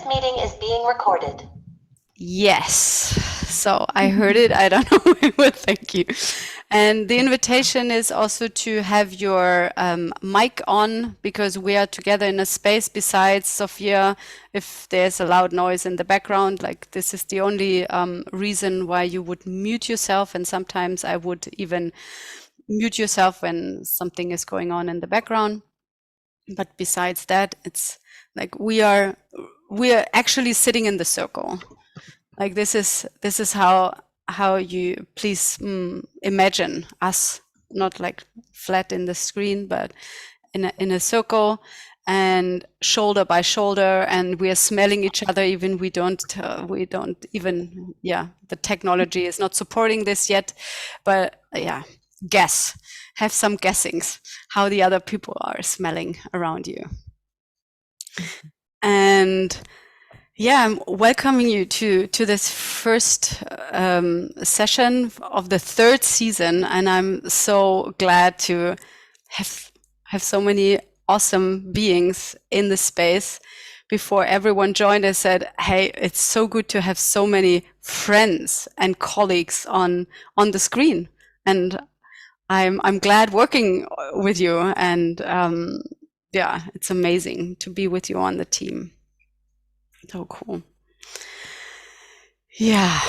This meeting is being recorded. Yes. So I heard it. I don't know. Well, thank you. And the invitation is also to have your mic on, because we are together in a space. Besides Sophia, if there's a loud noise in the background, like this is the only reason why you would mute yourself. And sometimes I would even mute yourself when something is going on in the background. But besides that, it's like we are actually sitting in the circle. Like this is how you please imagine us, not like flat in the screen, but in a circle and shoulder by shoulder, and we are smelling each other. Even we don't even, the technology is not supporting this yet, but have some guessings how the other people are smelling around you. And I'm welcoming you to this first session of the third season, and I'm so glad to have so many awesome beings in the space. Before everyone joined, I said, "Hey, it's so good to have so many friends and colleagues on the screen," and I'm glad working with you, and it's amazing to be with you on the team. So cool. Yeah,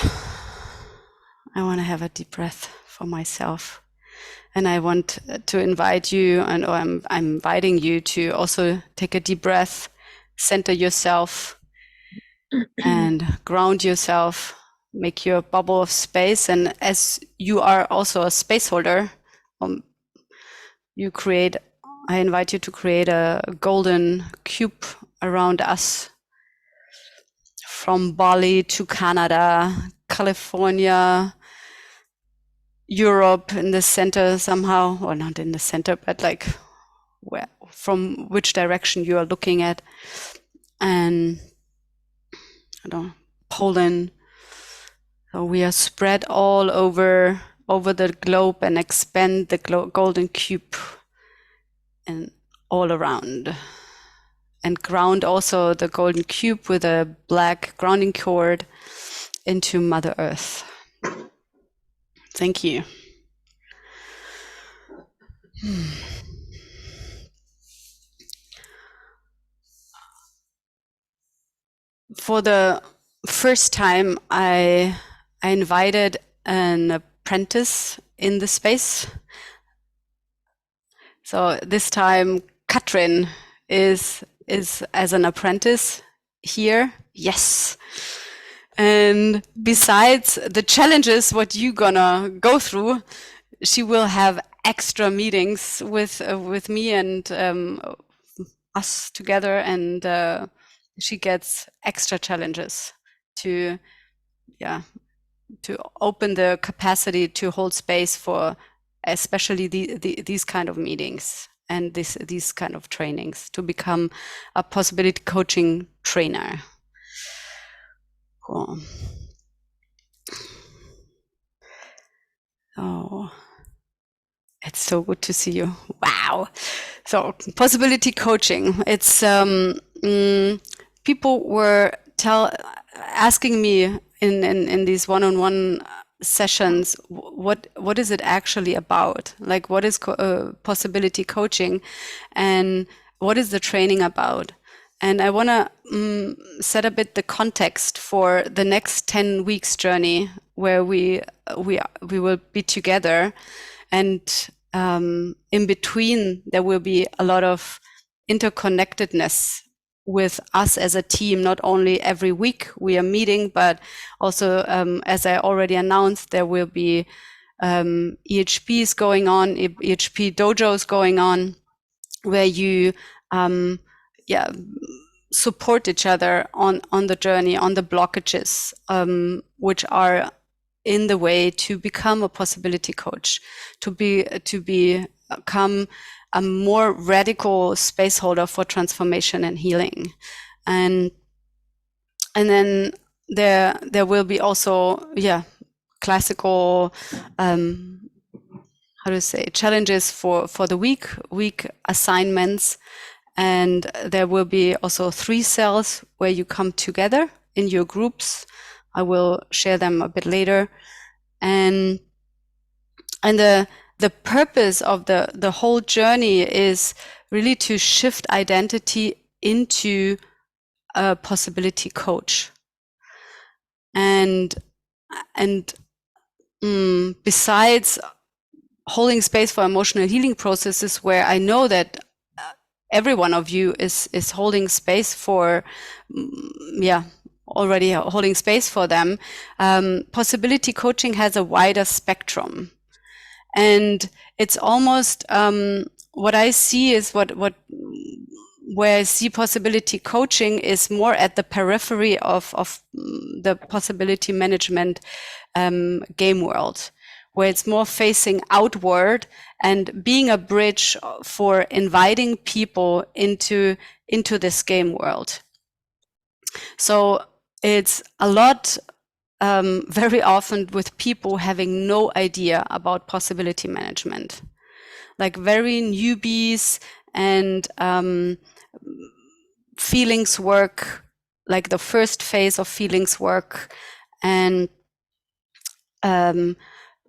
I want to have a deep breath for myself, and I want to invite you, and I'm inviting you to also take a deep breath, center yourself, and ground yourself. Make your bubble of space, and as you are also a space holder, I invite you to create a golden cube around us. From Bali to Canada, California, Europe in the center somehow, or not in the center, but like from which direction you are looking at. And Poland. So we are spread all over the globe and expand the golden cube and all around. And ground also the golden cube with a black grounding cord into Mother Earth. Thank you. For the first time, I invited an apprentice in the space. So this time, Katrin is as an apprentice here. Yes. And besides the challenges what you gonna go through, she will have extra meetings with me and us together, and she gets extra challenges to open the capacity to hold space for especially these kind of meetings and these kind of trainings, to become a possibility coaching trainer. Cool. Oh, it's so good to see you. Wow. So possibility coaching, it's people were asking me in these one-on-one sessions, what is it actually about? Like, what is possibility coaching, and what is the training about? And I want to set a bit the context for the next 10 weeks journey, where we will be together, and in between there will be a lot of interconnectedness with us as a team. Not only every week we are meeting, but also, as I already announced, there will be EHPs going on, EHP dojos going on, where you support each other on the journey, on the blockages which are in the way to become a possibility coach, to become a more radical space holder for transformation and healing. And then there will be also classical challenges for the week assignments, And there will be also 3 cells where you come together in your groups. I will share them a bit later. And the purpose of the whole journey is really to shift identity into a possibility coach. And besides holding space for emotional healing processes, where I know that every one of you is holding space for, already holding space for them, possibility coaching has a wider spectrum. And it's almost what I see is where I see possibility coaching is more at the periphery of the possibility management game world, where it's more facing outward and being a bridge for inviting people into this game world. So it's a lot very often with people having no idea about possibility management, like very newbies, and feelings work, like the first phase of feelings work, and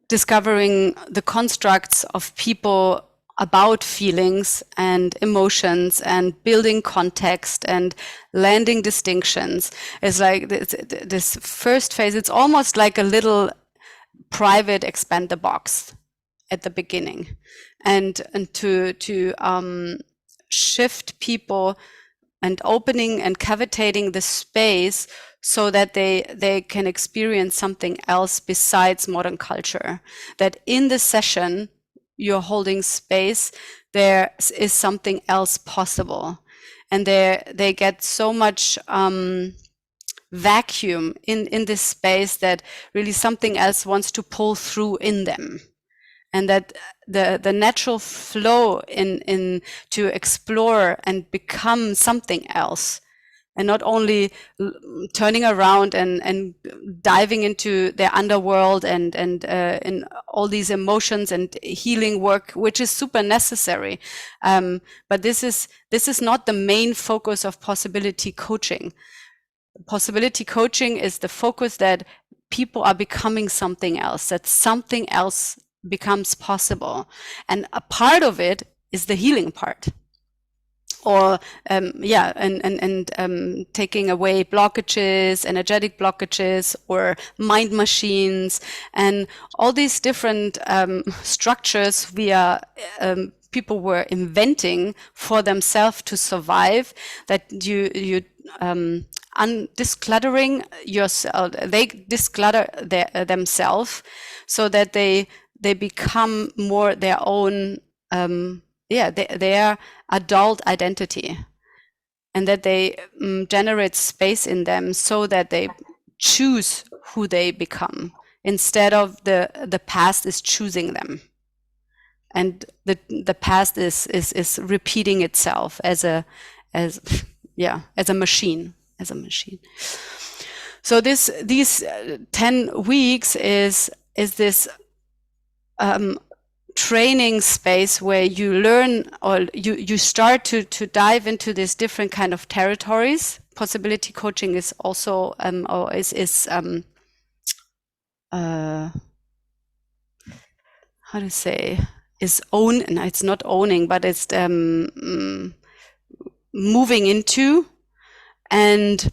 discovering the constructs of people about feelings and emotions and building context and landing distinctions is like this first phase. It's almost like a little private expand the box at the beginning, and to shift people and opening and cavitating the space so that they can experience something else besides modern culture. That in the session you're holding space, there is something else possible. And they get so much vacuum in this space that really something else wants to pull through in them. And that the natural flow in to explore and become something else, and not only turning around and diving into their underworld and in all these emotions and healing work, which is super necessary. But this is not the main focus of possibility coaching. Possibility coaching is the focus that people are becoming something else, that something else becomes possible. And a part of it is the healing part. Or taking away blockages, energetic blockages, or mind machines, and all these different structures people were inventing for themselves to survive. That you discluttering yourself, they disclutter themselves so that they become more their own. Their adult identity, and that they generate space in them so that they choose who they become instead of the past is choosing them, and the past is repeating itself as a machine. So these 10 weeks is this training space where you learn, or you start to dive into these different kind of territories. Possibility coaching is also how to say, is it's not owning, but it's moving into, and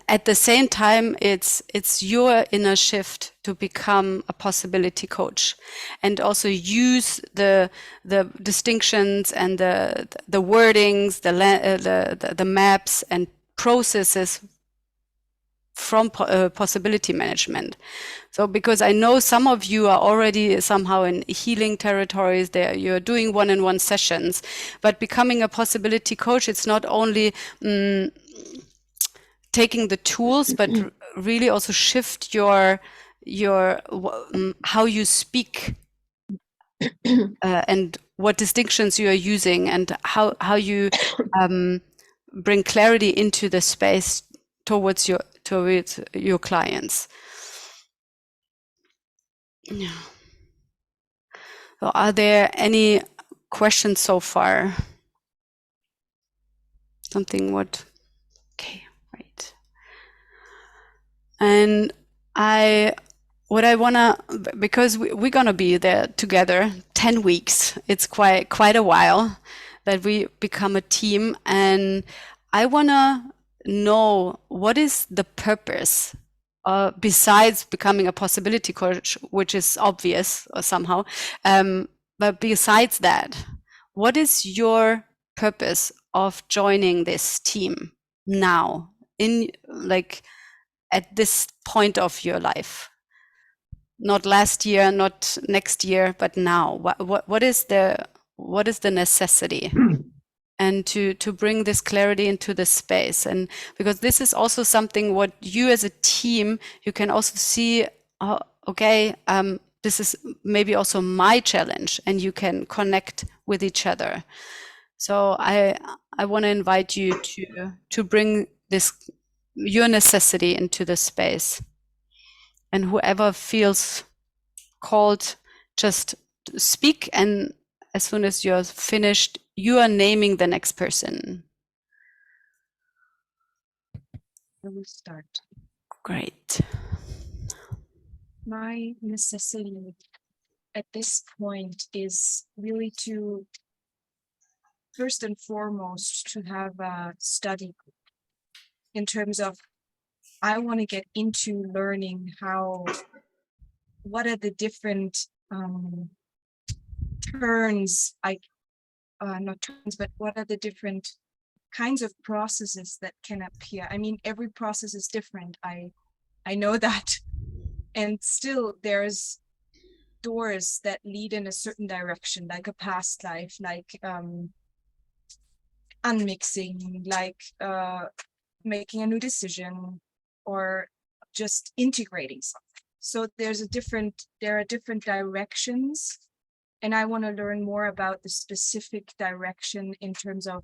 at the same time it's your inner shift to become a possibility coach, and also use the distinctions and the wordings, the maps and processes from possibility management. So because I know some of you are already somehow in healing territories, there you're doing one-on-one sessions, but becoming a possibility coach, it's not only taking the tools, but really also shift your how you speak and what distinctions you are using, and how you bring clarity into the space towards your clients. Yeah. So are there any questions so far? something what, okay, right. And what I wanna, because we're gonna be there together 10 weeks. It's quite a while that we become a team, and I wanna know what is the purpose besides becoming a possibility coach, which is obvious or somehow. But besides that, what is your purpose of joining this team now, in like at this point of your life? Not last year, not next year, but now. What is the necessity? And to bring this clarity into the space, and because this is also something what you as a team, you can also see, oh, okay, this is maybe also my challenge, and you can connect with each other. So I want to invite you to bring this, your necessity, into the space, and whoever feels called, just speak, and as soon as you're finished, you are naming the next person. I will start. Great. My necessity at this point is really to, first and foremost, to have a study group in terms of, I want to get into learning what are the different turns, not turns, but what are the different kinds of processes that can appear. I mean, every process is different. I know that. And still there's doors that lead in a certain direction, like a past life, like unmixing, like making a new decision, or just integrating something. So there are different directions, and I want to learn more about the specific direction in terms of,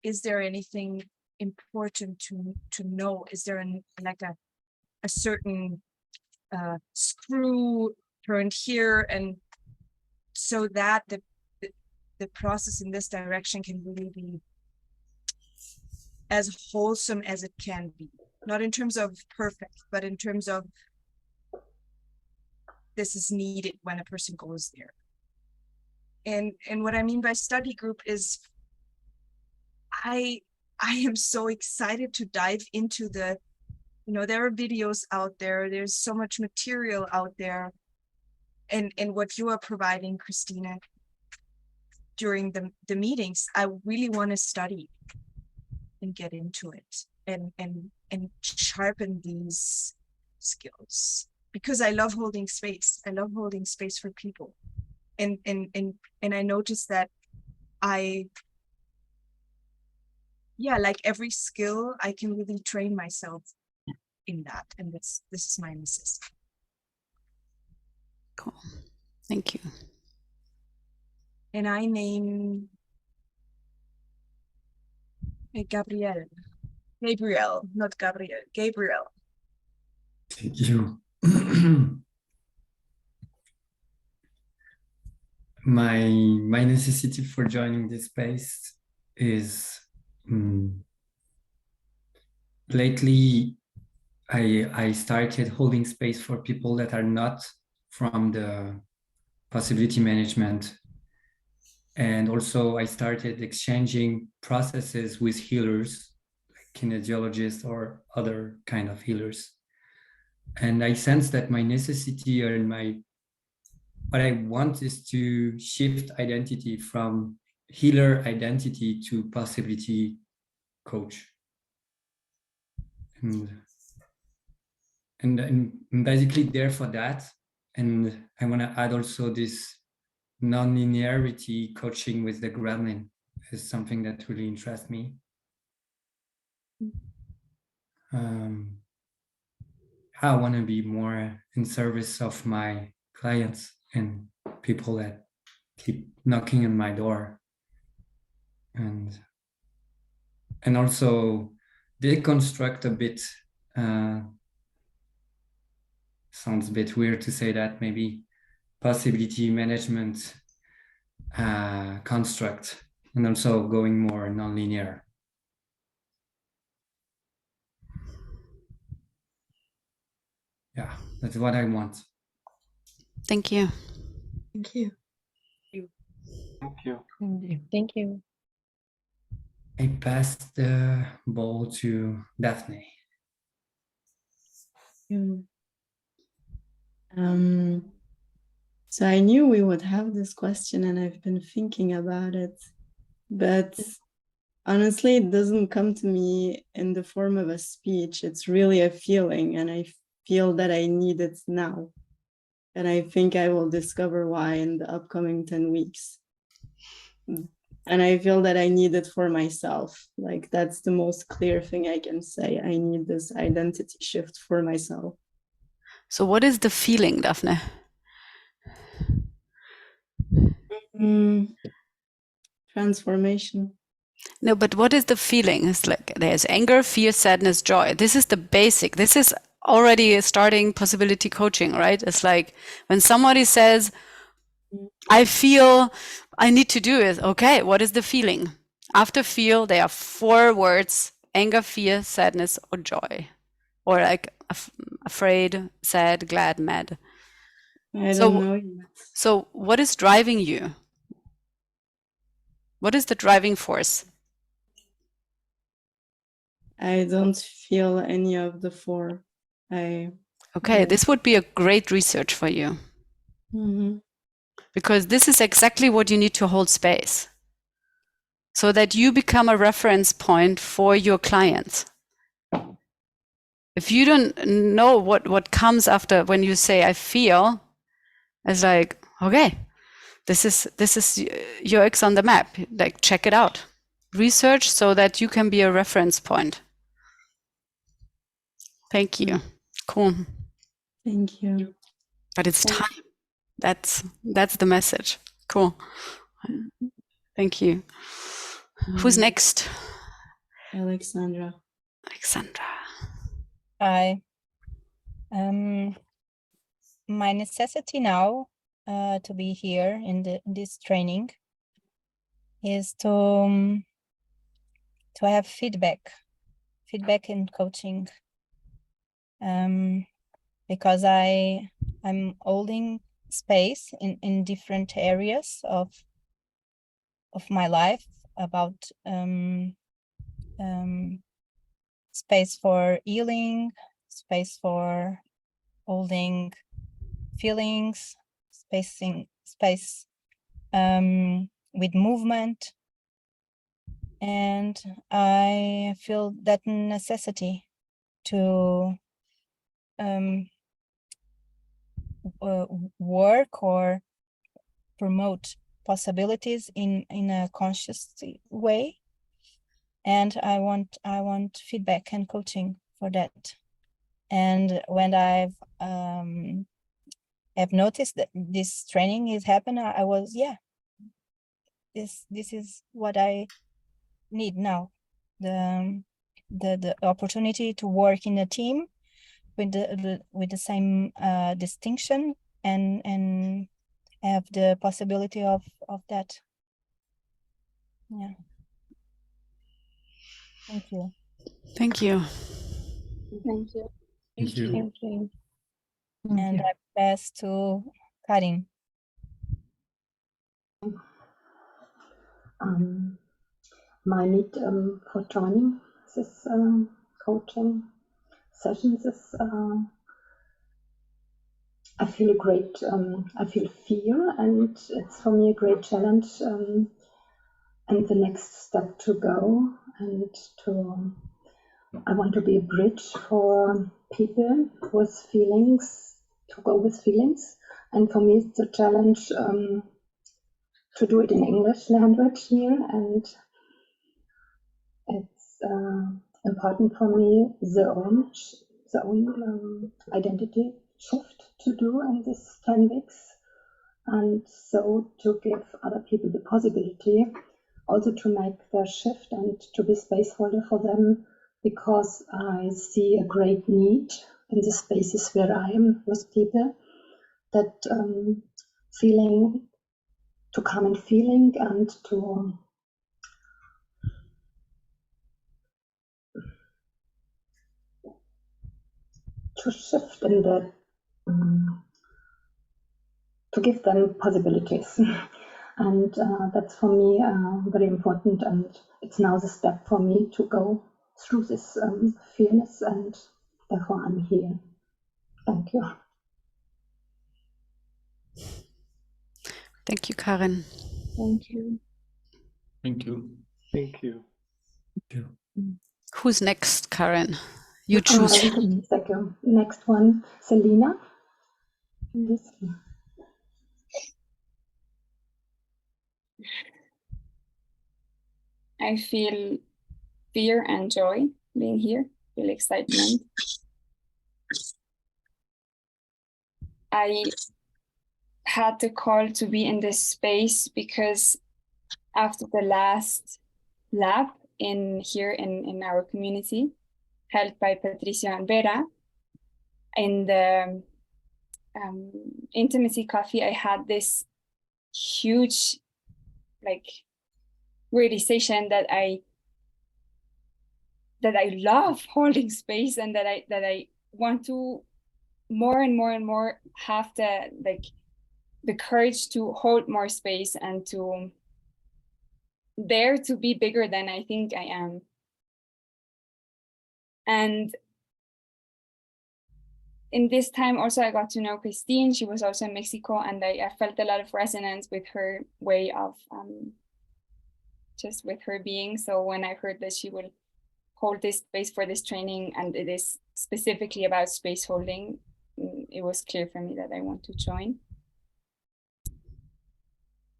is there anything important to know? Is there a certain screw turned here, and so that the process in this direction can really be as wholesome as it can be, not in terms of perfect, but in terms of this is needed when a person goes there. And what I mean by study group is I am so excited to dive into the, there are videos out there, there's so much material out there, and what you are providing, Christina, during the meetings, I really want to study and get into it and sharpen these skills, because I love holding space. I love holding space for people. And I noticed that like every skill, I can really train myself in that. And this is my necessity. Cool. Thank you. And I name Gabriel, not Gabriel, Gabriel. Thank you. My necessity for joining this space is lately I started holding space for people that are not from the possibility management, and also I started exchanging processes with healers, like kinesiologists or other kind of healers. And I sense that my necessity or what I want is to shift identity from healer identity to possibility coach. And I'm basically there for that. And I want to add also this non-linearity coaching with the gremlin is something that really interests me. I want to be more in service of my clients and people that keep knocking on my door, and also deconstruct a bit. Sounds a bit weird to say that, maybe possibility management construct, and also going more non-linear. yeah, that's what I want. Thank you. Thank you. Thank you. Thank you. I pass the ball to Daphne. Mm. So I knew we would have this question and I've been thinking about it, but honestly, it doesn't come to me in the form of a speech. It's really a feeling, and I feel that I need it now. And I think I will discover why in the upcoming 10 weeks. And I feel that I need it for myself. Like, that's the most clear thing I can say. I need this identity shift for myself. So what is the feeling, Daphne? Transformation. No, but what is the feeling? It's like there's anger, fear, sadness, joy. This is the basic. This is already starting possibility coaching, right? It's like when somebody says, I feel I need to do it. Okay, what is the feeling? After feel, there are 4 words: anger, fear, sadness, or joy. Or like afraid, sad, glad, mad. I So- don't know yet. So what is driving you? What is the driving force? I don't feel any of the 4. Okay, Yeah. this would be a great research for you, Mhm. because this is exactly what you need to hold space so that you become a reference point for your clients. If you don't know what comes after when you say I feel, it's like, okay, this is your X on the map. Like, check it out. Research so that you can be a reference point. Thank you. Cool. Thank you. But it's time. That's the message. Cool. Thank you. Who's next? Alexandra. Alexandra. Hi. My necessity now to be here in this training is to have feedback in coaching, because I'm holding space in different areas of my life about space for healing, space for holding feelings, space with movement, and I feel that necessity to work or promote possibilities in a conscious way, and I want feedback and coaching for that. And when I've noticed that this training is happening, I was, this is what I need now. The opportunity to work in a team with the same distinction and have the possibility of that. Yeah. Thank you. Thank you. Thank you. Thank you. Thank you. And I pass to Karin. My need for joining this coaching sessions is I feel I feel fear, and it's for me a great challenge and the next step to go, and I want to be a bridge for people with feelings, to go with feelings, and for me it's a challenge to do it in English language here, and it's important for me the own identity shift to do in this 10 weeks, and so to give other people the possibility also to make their shift and to be space holder for them, because I see a great need in the spaces where I am with people, that feeling, to come in feeling and to to shift in the to give them possibilities. And that's for me very important, and it's now the step for me to go through this fearness, and therefore I'm here. Thank you. Thank you, Karin. Thank you. Thank you. Thank you. Who's next, Karin? You choose. Thank you. Next one, Selina. Yes. I feel fear and joy being here, feel excitement. I had the call to be in this space because after the last lab here in our community, held by Patricia and Vera, in the intimacy coffee, I had this huge realization that I love holding space, and that I want to more and more have the courage to hold more space and to dare to be bigger than I think I am. And in this time also I got to know Christine. She was also in Mexico, and I felt a lot of resonance with her way of just with her being. So when I heard that she will hold this space for this training, and it is specifically about space holding, it was clear for me that I want to join.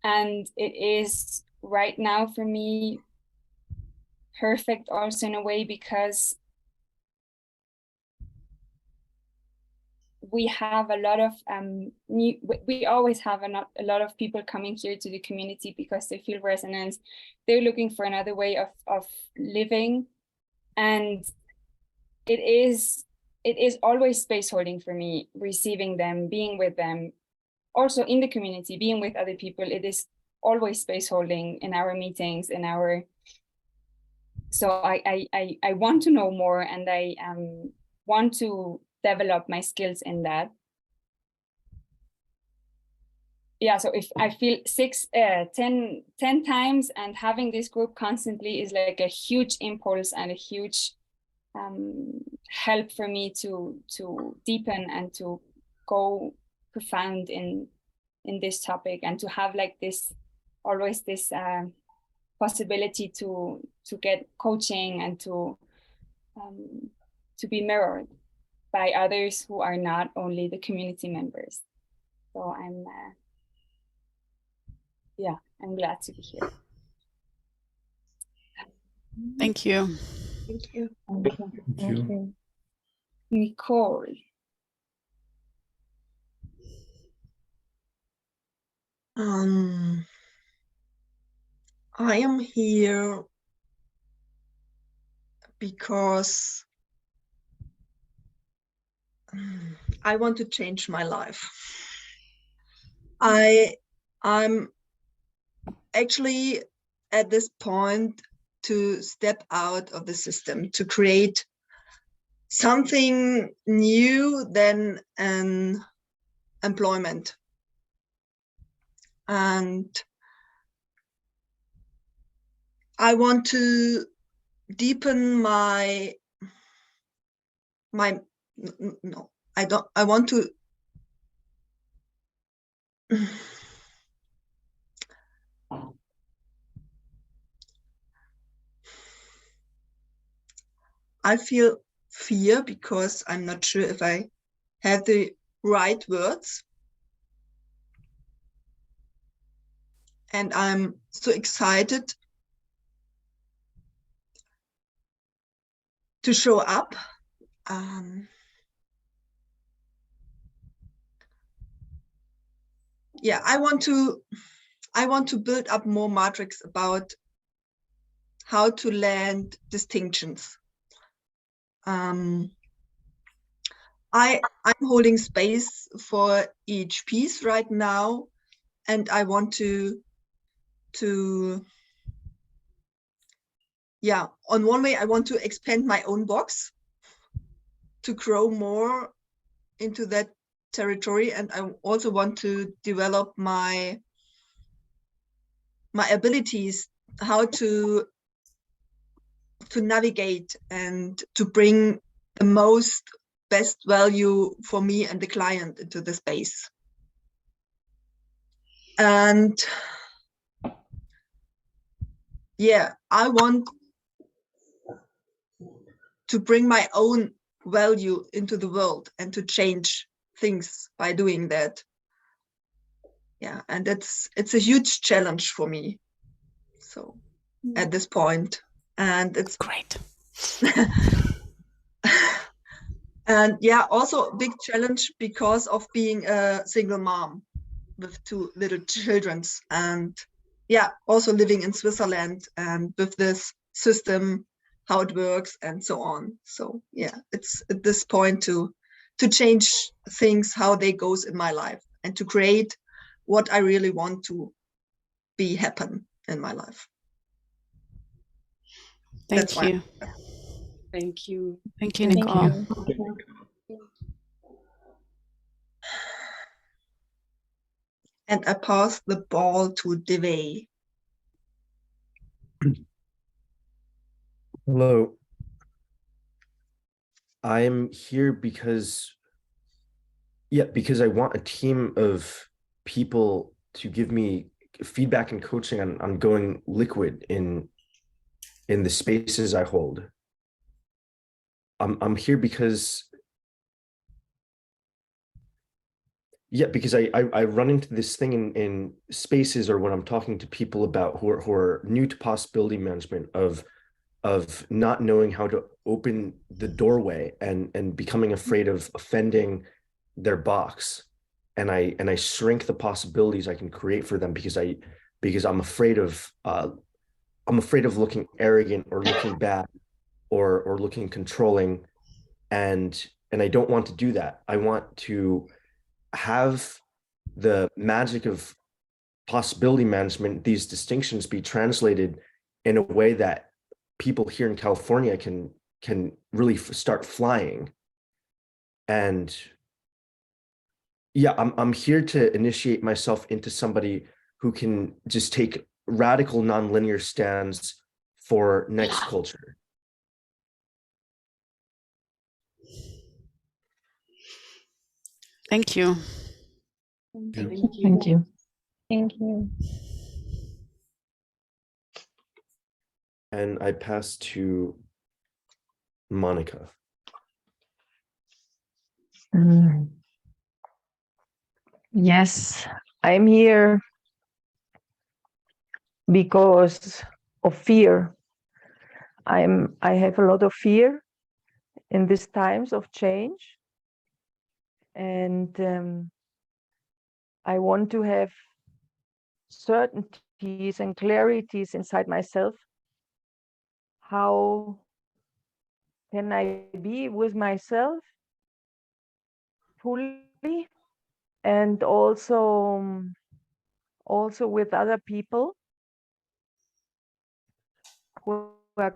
And it is right now for me perfect also in a way, because we have a lot of we always have a lot of people coming here to the community because they feel resonance. They're looking for another way of living, and it is always space holding for me, receiving them, being with them, also in the community, being with other people. It is always space holding in our meetings, in our. So I want to know more, and I want to develop my skills in that. Yeah, so if I feel 10 times, and having this group constantly is like a huge impulse and a huge help for me to deepen and to go profound in this topic, and to have like this always this possibility to get coaching and to be mirrored by others who are not only the community members. So I'm glad to be here. Thank you. Thank you. Thank you. Thank you. Nicole. I am here because I want to change my life. I'm actually at this point to step out of the system, to create something new than an employment. And I want to deepen I want to I feel fear because I'm not sure if I have the right words. And I'm so excited to show up. Yeah, I want to build up more matrix about how to land distinctions. I'm holding space for each piece right now, and I want to on one way I want to expand my own box to grow more into that territory, and I also want to develop my abilities, how to navigate and to bring the most best value for me and the client into the space. And yeah, I want to bring my own value into the world and to change things by doing that. Yeah, and it's a huge challenge for me. So at this point, and it's Great. and yeah, also a big challenge because of being a single mom with 2 little children, and yeah, also living in Switzerland and with this system, how it works and so on. So yeah, it's at this point to change things, how they goes in my life, and to create what I really want to be happen in my life. Thank you. Thank you. Thank you, Thank Nicole. you. And I pass the ball to Dewey. Hello. I'm here because I want a team of people to give me feedback and coaching on going liquid in the spaces I hold. I'm here because I run into this thing in spaces, or when I'm talking to people about who are new to possibility management, of not knowing how to open the doorway and becoming afraid of offending their box, and I shrink the possibilities I can create for them because I'm afraid of looking arrogant or looking bad or looking controlling, and I don't want to do that. I want to have the magic of possibility management, these distinctions, be translated in a way that people here in California can really start flying. And yeah, I'm here to initiate myself into somebody who can just take radical nonlinear stands for next culture. Thank you. Thank you. Thank you. And I pass to Monica. Yes, I'm here because of fear. I have a lot of fear in these times of change, and I want to have certainties and clarities inside myself. How can I be with myself fully, and also with other people who are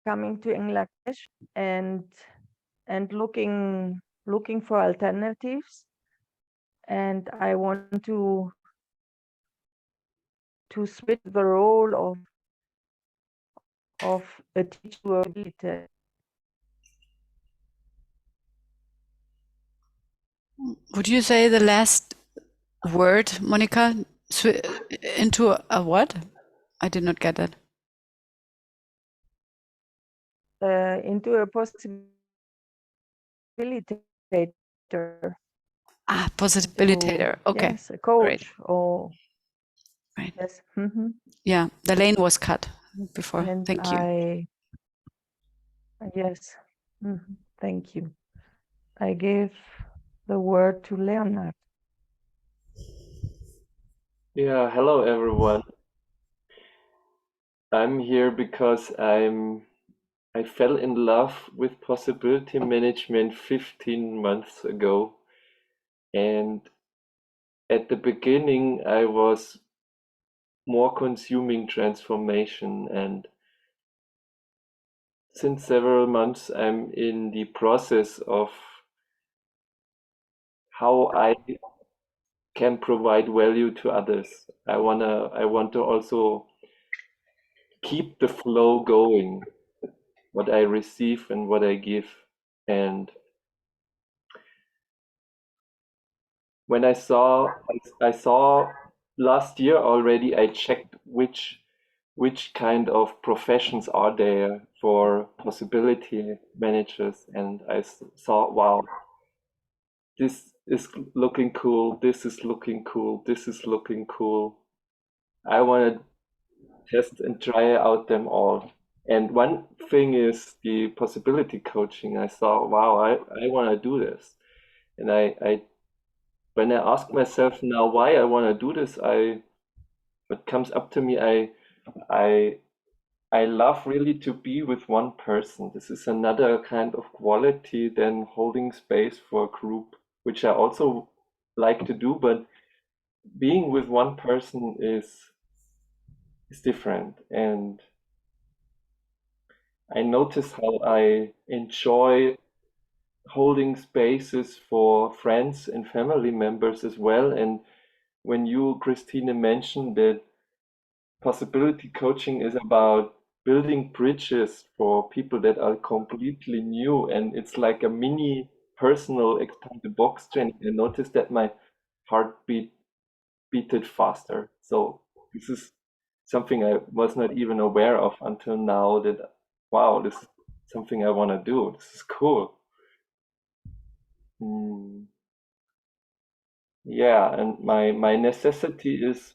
coming to English and looking for alternatives. And I want to switch the role of a teacher. Would you say the last word, Monica, into a what? I did not get that. Into a possibilitator. Ah, possibilitator. Okay. Yes, a coach. Great. Or right. Yes. Yeah, the lane was cut before. And Thank you. Yes. Thank you. I give the word to Leonard. Yeah, hello everyone. I'm here because I fell in love with possibility management 15 months ago, and at the beginning I was more consuming transformation, and since several months I'm in the process of how I can provide value to others. I want to also keep the flow going, what I receive and what I give. And when I saw last year already, I checked which kind of professions are there for possibility managers, and I saw, wow, this is looking cool, this is looking cool, this is looking cool. I want to test and try out them all. And one thing is the possibility coaching. I saw, wow, I want to do this. And I when I ask myself now why I want to do this, what comes up to me, I love really to be with one person. This is another kind of quality than holding space for a group, which I also like to do, but being with one person is different. And I notice how I enjoy holding spaces for friends and family members as well. And when you, Christine, mentioned that possibility coaching is about building bridges for people that are completely new, and it's like a mini personal expand the box training, I noticed that my heartbeat beated faster. So this is something I was not even aware of until now, that wow, this is something I want to do. This is cool. Yeah, and my necessity is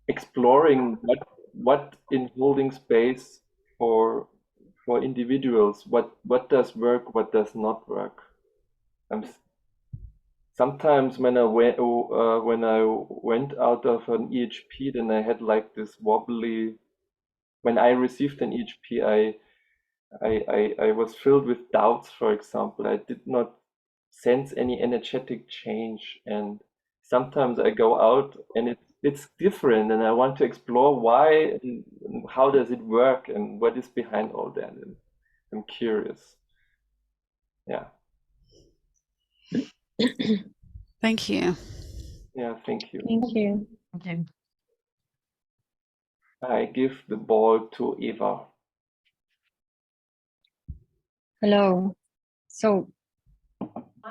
exploring what in holding space for individuals, what does work, what does not work. Sometimes when I went out of an EHP, then I had like this wobbly. When I received an EHP, I was filled with doubts. For example, I did not sense any energetic change, and sometimes I go out and it's different, and I want to explore why and how does it work and what is behind all that. And I'm curious. Yeah. Thank you. Yeah, thank you. Thank you. Okay. I give the ball to Eva. Hello. So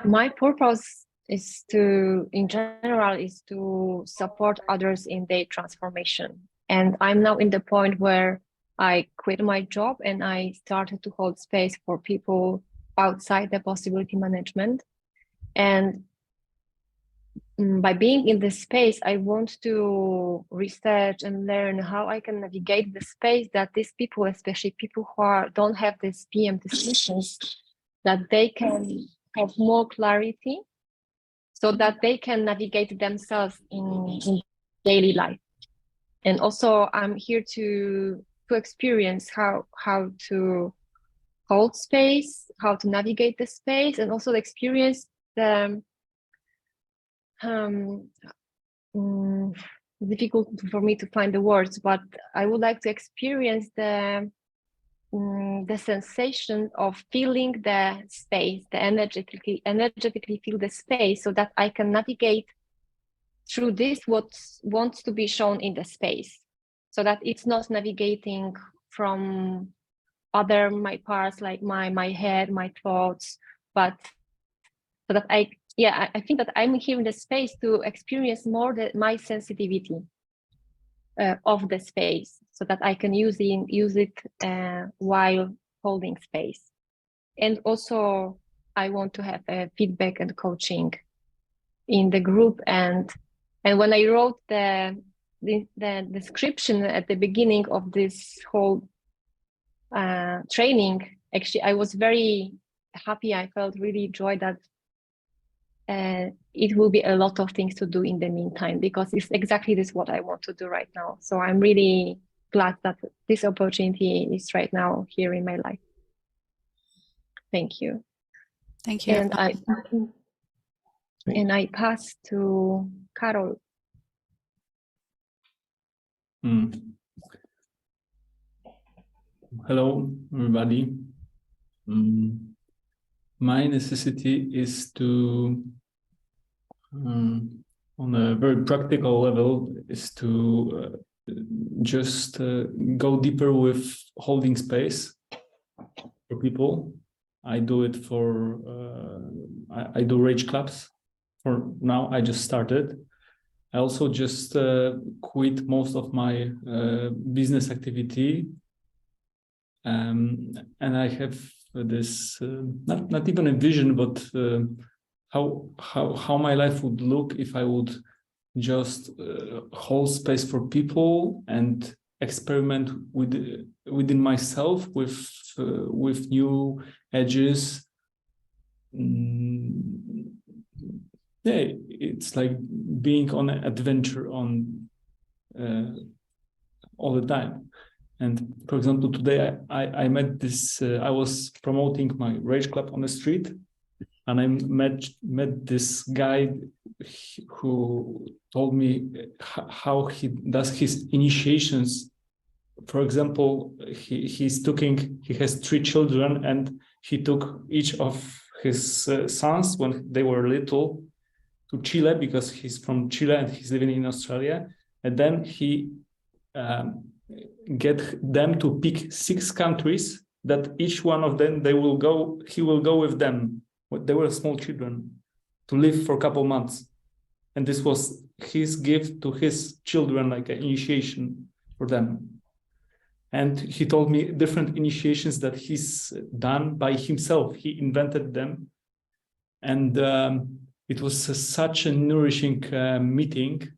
my purpose is in general, is to support others in their transformation. And I'm now in the point where I quit my job and I started to hold space for people outside the possibility management. And by being in this space, I want to research and learn how I can navigate the space that these people, especially people who don't have this PM distinctions, that they can have more clarity so that they can navigate themselves in daily life. And also I'm here to experience how to hold space, how to navigate the space, and also experience the difficult for me to find the words, but I would like to experience the sensation of feeling the space, the energetically feel the space, so that I can navigate through this what wants to be shown in the space, so that it's not navigating from my parts, like my head, my thoughts, but so that I think that I'm here in the space to experience more my sensitivity of the space, so that I can use it while holding space. And also I want to have feedback and coaching in the group. And when I wrote the description at the beginning of this whole training, actually I was very happy. I felt really joy that it will be a lot of things to do in the meantime, because it's exactly this what I want to do right now. So I'm really glad that this opportunity is right now here in my life. Thank you. Thank you. And I pass to Carol. Hello, everybody. my necessity is to, on a very practical level, is to just go deeper with holding space for people. I do it for, I do rage clubs for now. I just started. I also just quit most of my business activity. And I have this, not even a vision, but how my life would look if I would just hold space for people and experiment within myself with new edges. Yeah, it's like being on an adventure on all the time. And for example, today I met this. I was promoting my rage club on the street, and I met this guy who told me how he does his initiations. For example, he has 3 children, and he took each of his sons when they were little to Chile, because he's from Chile and he's living in Australia, and then he get them to pick 6 countries that each one of them he will go with them. They were small children, to live for a couple months, and this was his gift to his children, like an initiation for them. And he told me different initiations that he's done by himself. He invented them, and it was such a nourishing meeting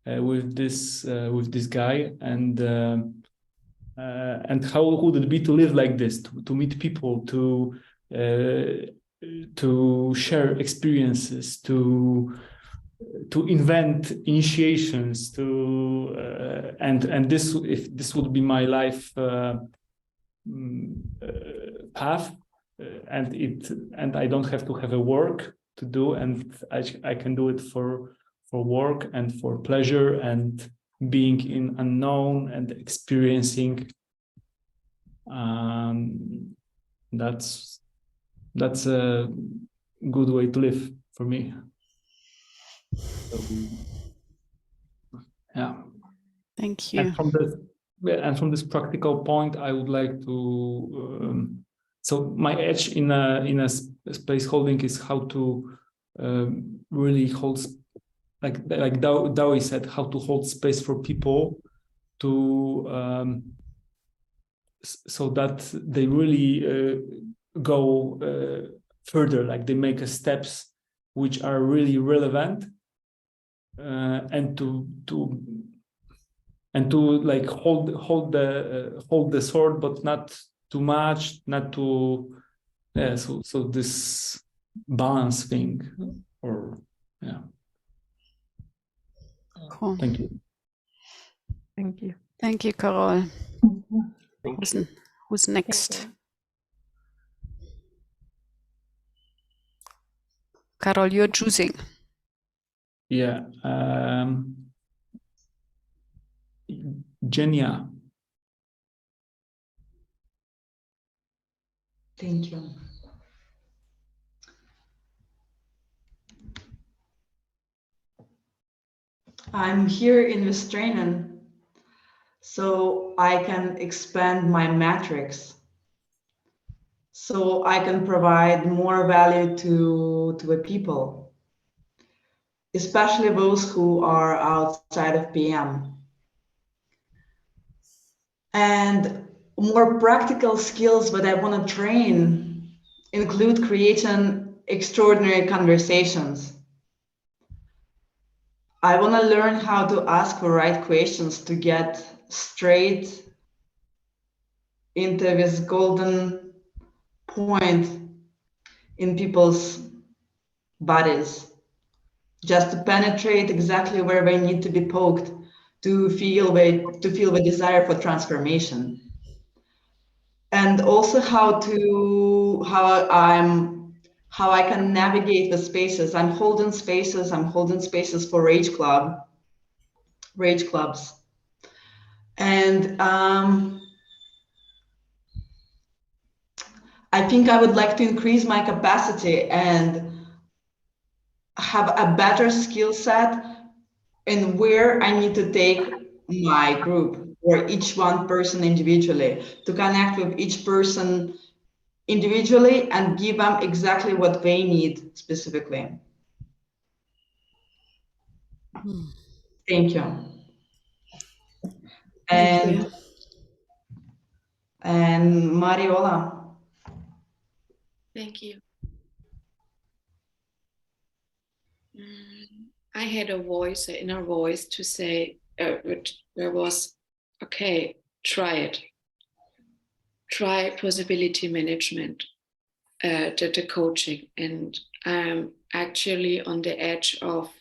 with this guy, and how would it be to live like this, to meet people, to share experiences, to invent initiations, and this, if this would be my life path, and I don't have to have a work to do, and I can do it for work and for pleasure and being in unknown and experiencing. That's a good way to live for me. So, yeah. Thank you. And from this practical point, I would like to. So my edge in a space holding is how to really hold, like Dawi said, how to hold space for people to so that they really go further, like they make steps which are really relevant, and to like hold the sword, but not too much, not too, yeah. So this balance thing, or yeah. Cool. Thank you. Thank you. Thank you, Carol. Thank you. Who's next? Carol, you're choosing. Yeah. Genia. Thank you. I'm here in Vestrainen, so I can expand my matrix, so I can provide more value to the people, especially those who are outside of PM. And more practical skills that I want to train include creating extraordinary conversations. I want to learn how to ask the right questions to get straight into this golden point in people's bodies, just to penetrate exactly where they need to be poked to feel the desire for transformation. And also how I can navigate the spaces. I'm holding spaces for rage clubs. And I think I would like to increase my capacity and have a better skill set in where I need to take my group or each one person individually, to connect with each person individually and give them exactly what they need specifically. Thank you. And Mariola. Thank you. I had a voice, an inner voice to say, there was, okay, try it. Try possibility management, the coaching. And I'm actually on the edge of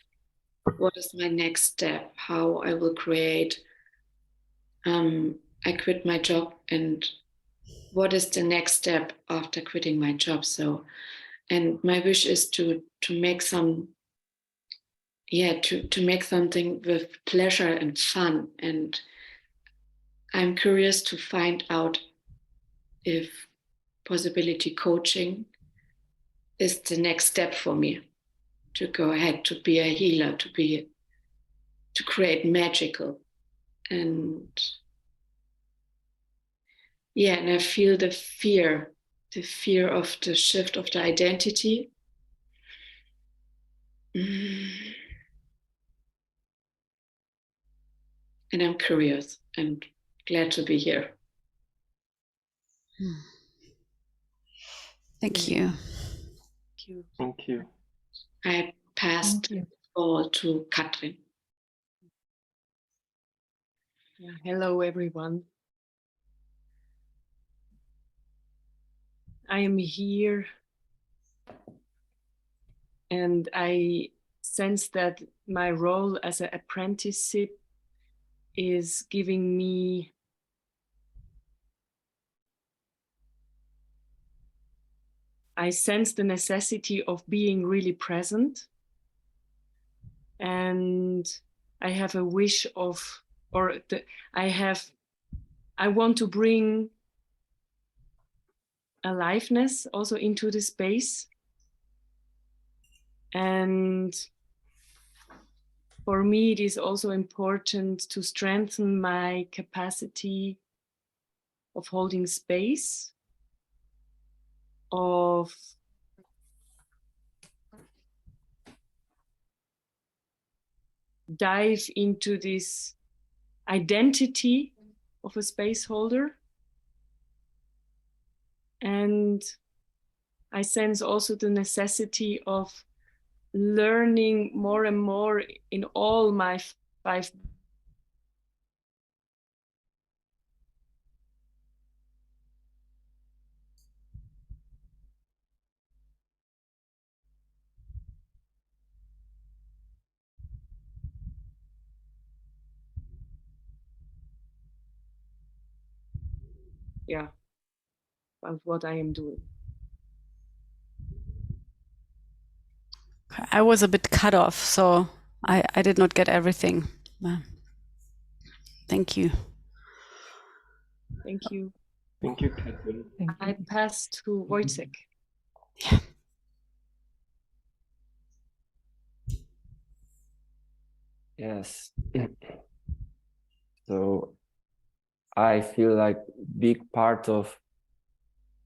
what is my next step, how I will create. I quit my job, and what is the next step after quitting my job? So, and my wish is to make some, to make something with pleasure and fun. And I'm curious to find out if possibility coaching is the next step for me to go ahead, to be a healer, to create magical. And and I feel the fear of the shift of the identity. And I'm curious and glad to be here. Thank you. Thank you. I passed the ball to Katrin. Hello, everyone. I am here and I sense that my role as an apprenticeship is giving me I sense the necessity of being really present, and I have a wish of, I want to bring aliveness also into the space. And for me, it is also important to strengthen my capacity of holding space, of dive into this identity of a space holder. And I sense also the necessity of learning more and more in all my 5 about what I am doing. I was a bit cut off, so I did not get everything. Thank you. Thank you. Thank you, Katrin. I pass to Wojciech. Yes. So I feel like big part of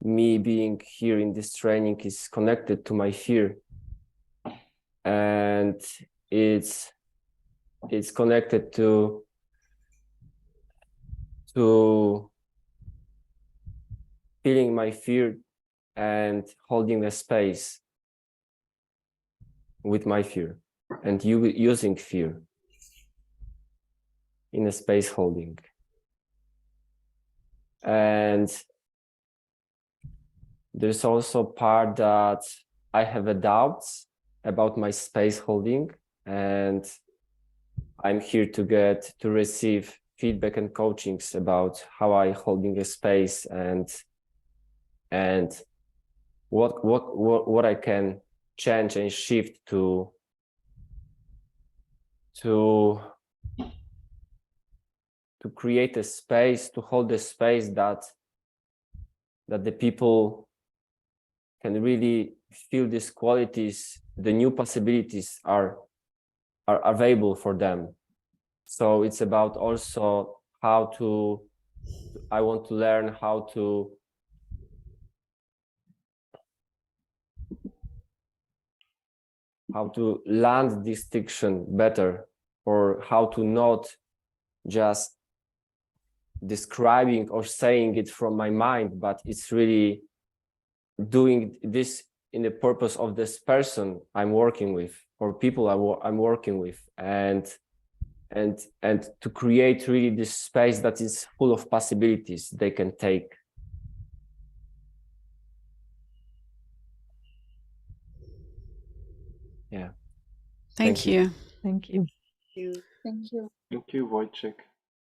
me being here in this training is connected to my fear. And it's connected to feeling my fear and holding a space with my fear and using fear in a space holding. And there's also part that I have a doubts about my space holding, and I'm here to receive feedback and coachings about how I holding a space and what I can change and shift to create a space, to hold a space that the people can really feel these qualities, the new possibilities are available for them. So it's about also how to, I want to learn how to land distinction better, or how to not just describing or saying it from my mind, but it's really doing this in the purpose of this person I'm working with, or people I'm working with, and to create really this space that is full of possibilities they can take. Yeah. Thank you. Thank you. Thank you. Thank you, Wojciech.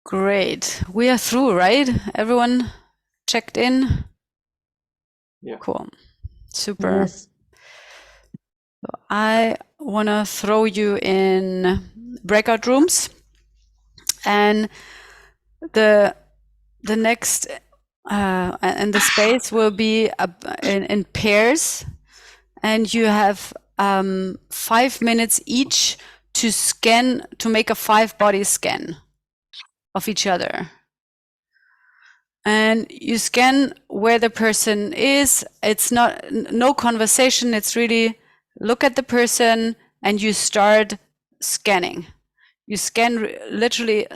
Great. We are through, right? Everyone checked in? Yeah. Cool. Super. Yes. So I want to throw you in breakout rooms, and the next and the space will be in pairs, and you have 5 minutes each to scan, to make a 5-body scan of each other. And you scan where the person is. It's no conversation. It's really look at the person and you start scanning. You scan literally,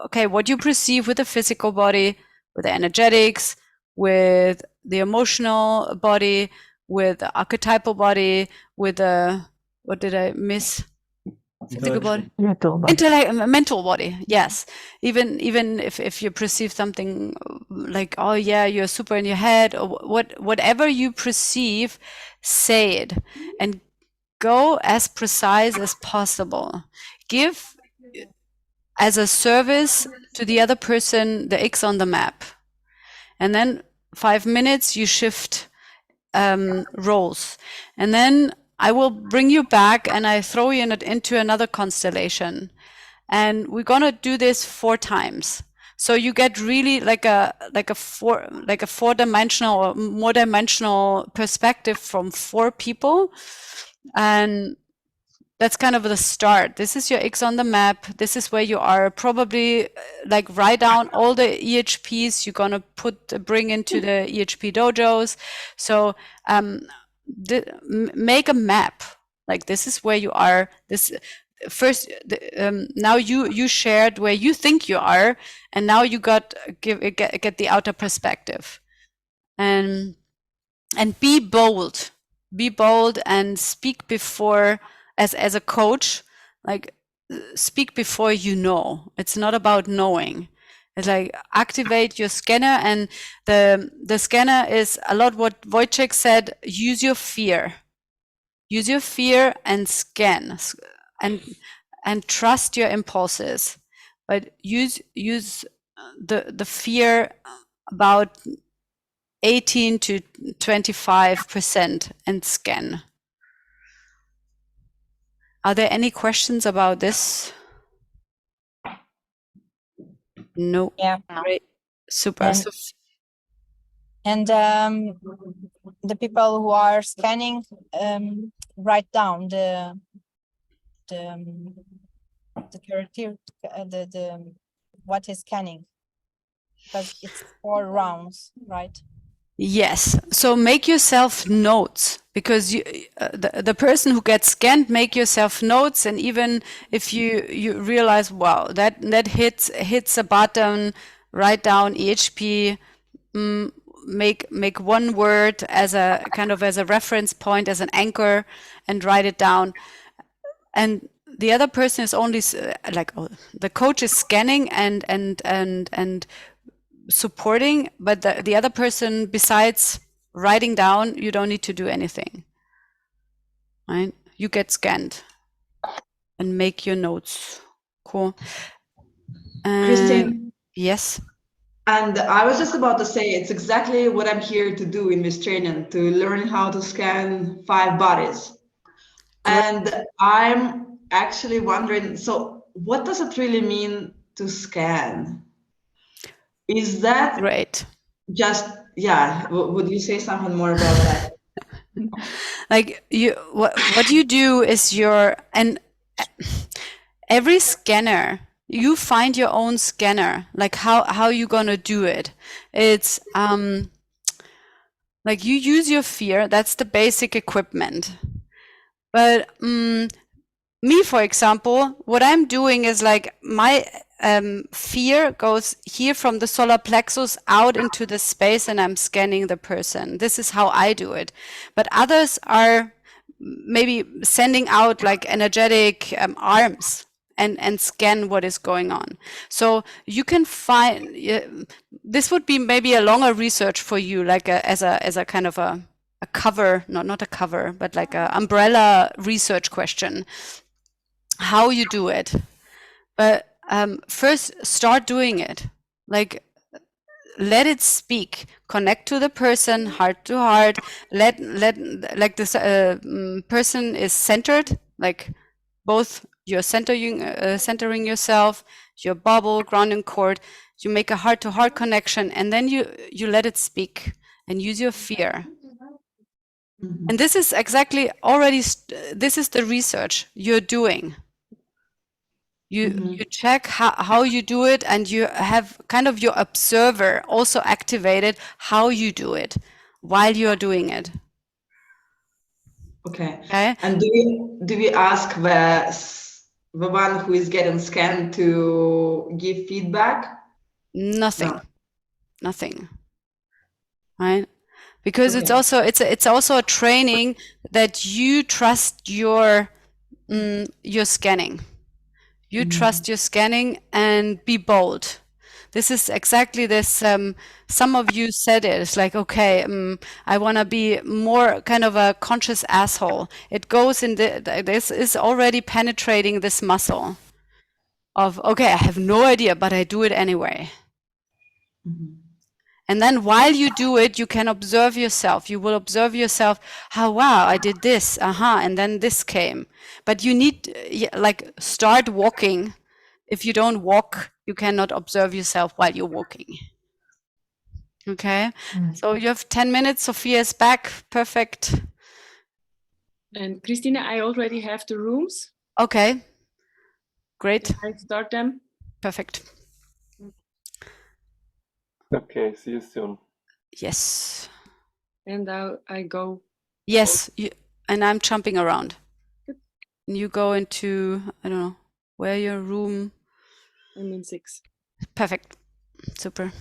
okay, what you perceive with the physical body, with the energetics, with the emotional body, with the archetypal body, with the, what did I miss? Physical body, mental body. Yes, even if you perceive something like, oh yeah, you're super in your head, or whatever you perceive, say it and go as precise as possible. Give as a service to the other person the X on the map, and then 5 minutes you shift roles, and then I will bring you back and I throw you into another constellation, and we're gonna do this 4 times. So you get really like a 4-dimensional or more dimensional perspective from 4 people, and that's kind of the start. This is your X on the map. This is where you are. Probably like write down all the EHPs you're gonna bring into the EHP dojos. So make a map. Like this is where you are. This first. Now you shared where you think you are, and now you get the outer perspective, and be bold. Be bold and speak before. As a coach, like speak before you know. It's not about knowing. It's like activate your scanner, and the scanner is a lot what Wojciech said. Use your fear. Use your fear and scan, and trust your impulses. But use the fear about 18 to 25% and scan. Are there any questions about this? No. Yeah. Great. Super. And the people who are scanning write down the what is scanning, because it's 4 rounds, right? Yes. So make yourself notes, because you, the person who gets scanned, make yourself notes. And even if you realize, wow, that hits a button, write down EHP, make one word as a kind of as a reference point, as an anchor, and write it down. And the other person is only the coach is scanning and supporting, but the other person, besides writing down, you don't need to do anything, right? You get scanned and make your notes. Cool. Christine? Yes. And I was just about to say, it's exactly what I'm here to do in this training, to learn how to scan 5 bodies. And I'm actually wondering, so what does it really mean to scan? Is that right? Just, yeah, would you say something more about that? Like what you do is every scanner, you find your own scanner, like how you gonna do it. It's like you use your fear, that's the basic equipment. But me, for example, what I'm doing is like my fear goes here from the solar plexus out into the space, and I'm scanning the person. This is how I do it. But others are maybe sending out like energetic arms and scan what is going on. So you can find, this would be maybe a longer research for you, like as a kind of a cover, not a cover, but like a umbrella research question, how you do it. But first start doing it, like let it speak, connect to the person heart to heart, let like this person is centered, like both you're centering yourself, your bubble, grounding cord, you make a heart to heart connection, and then you let it speak and use your fear. And this is exactly already this is the research you're doing. You check how you do it, and you have kind of your observer also activated how you do it while you're doing it. Okay. Okay. And do we ask the one who is getting scanned to give feedback? Nothing. No. Nothing. Right? Because Okay. it's also a training that you trust your scanning. You trust your scanning and be bold. This is exactly this. Some of you said it. It's like, okay, I want to be more kind of a conscious asshole. It goes in this is already penetrating this muscle of, okay, I have no idea, but I do it anyway. And then while you do it, you can observe yourself. You will observe yourself, how, wow, I did this, and then this came. But you need, like, start walking. If you don't walk, you cannot observe yourself while you're walking. Okay? So you have 10 minutes, Sophia is back, perfect. And Christina, I already have the rooms. Okay, great. I start them. Perfect. Okay, see you soon. Yes. And I go. Yes, and I'm jumping around. You go into, I don't know, where your room. I'm in 6. Perfect. Super.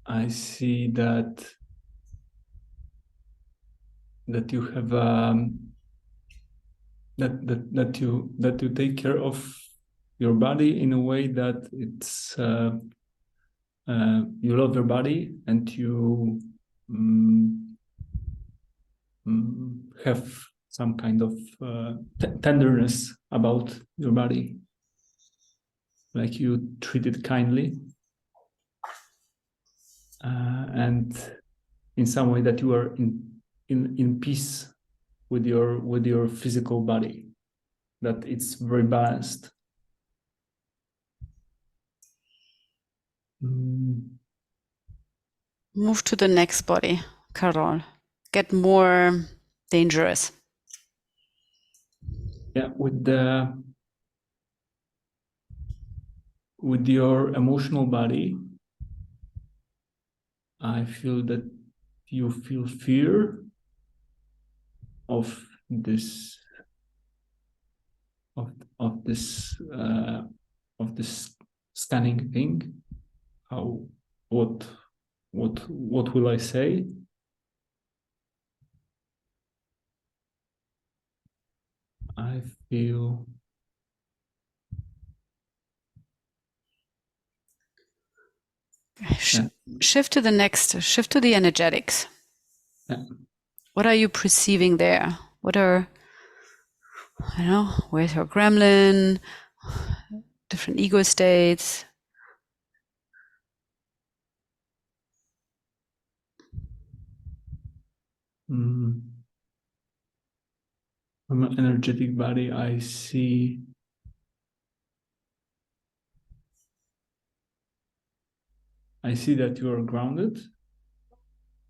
I see that you have that you take care of your body in a way that it's you love your body, and you have some kind of tenderness about your body, like you treat it kindly, and in some way that you are in peace with your physical body, that it's very balanced. Move to the next body, Carol. Get more dangerous. Yeah, with your emotional body, I feel that you feel fear of this of this scanning thing. What will I say? I feel shift to the next, shift to the energetics. Yeah. What are you perceiving there? What are, I don't know, where's your gremlin? Different ego states. From an energetic body, I see that you are grounded.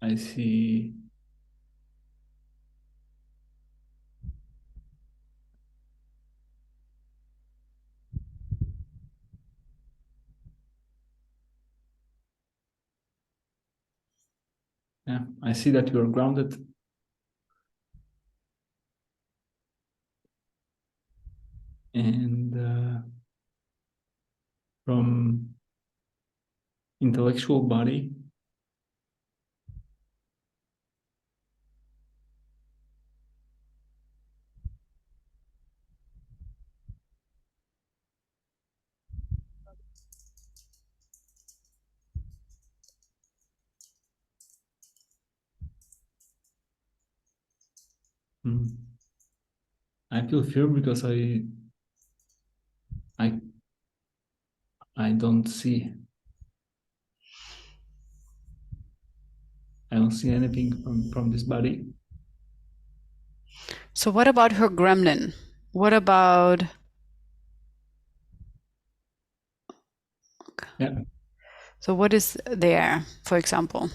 I see that you are grounded. And from intellectual body, I feel fear because I don't see. I don't see anything from this body. So what about her gremlin? What about? Yeah. So what is there, for example?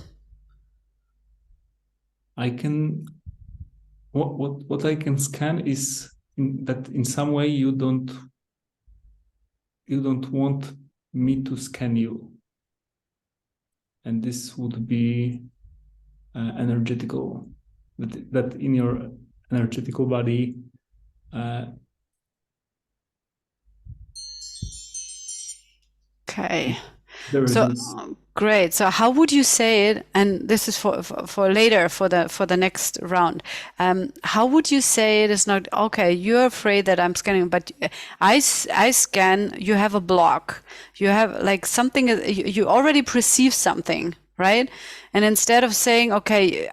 I can. What I can scan is that in some way you don't want me to scan you, and this would be energetical. That in your energetical body. Okay. So great. So how would you say it? And this is for later, for the next round. How would you say it is not okay? You're afraid that I'm scanning, but I scan. You have a block. You have like something. You already perceive something, right? And instead of saying, okay,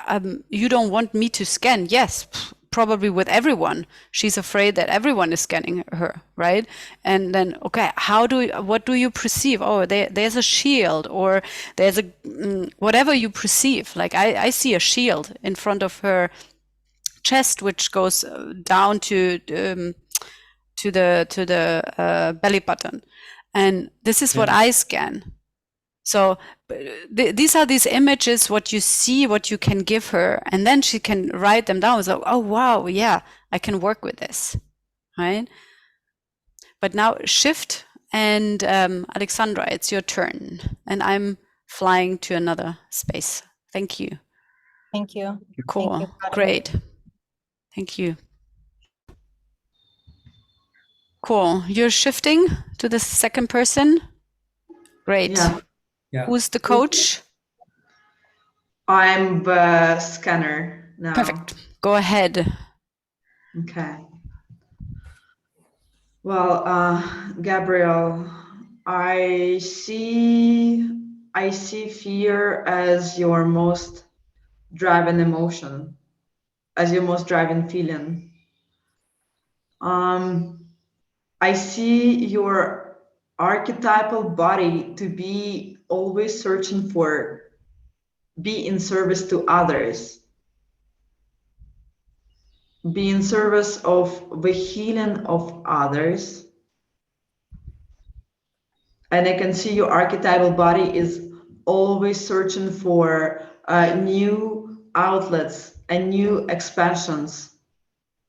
you don't want me to scan. Yes. Probably with everyone, she's afraid that everyone is scanning her, right? And then, okay, what do you perceive? Oh, there's a shield, or there's a whatever you perceive. Like I see a shield in front of her chest, which goes down to the belly button, and this is what I scan. So these are these images, what you see, what you can give her, and then she can write them down. So, oh, wow, yeah, I can work with this, right? But now shift, and Alexandra, it's your turn. And I'm flying to another space. Thank you. Thank you. Cool. Thank you, great. Thank you. Cool. You're shifting to the second person? Great. Yeah. Who's the coach? I'm the scanner now. Perfect. Go ahead. Okay. Well, Gabriel, I see fear as your most driving emotion, as your most driving feeling. I see your archetypal body to be always searching for, be in service to others, be in service of the healing of others. And I can see your archetypal body is always searching for new outlets and new expansions,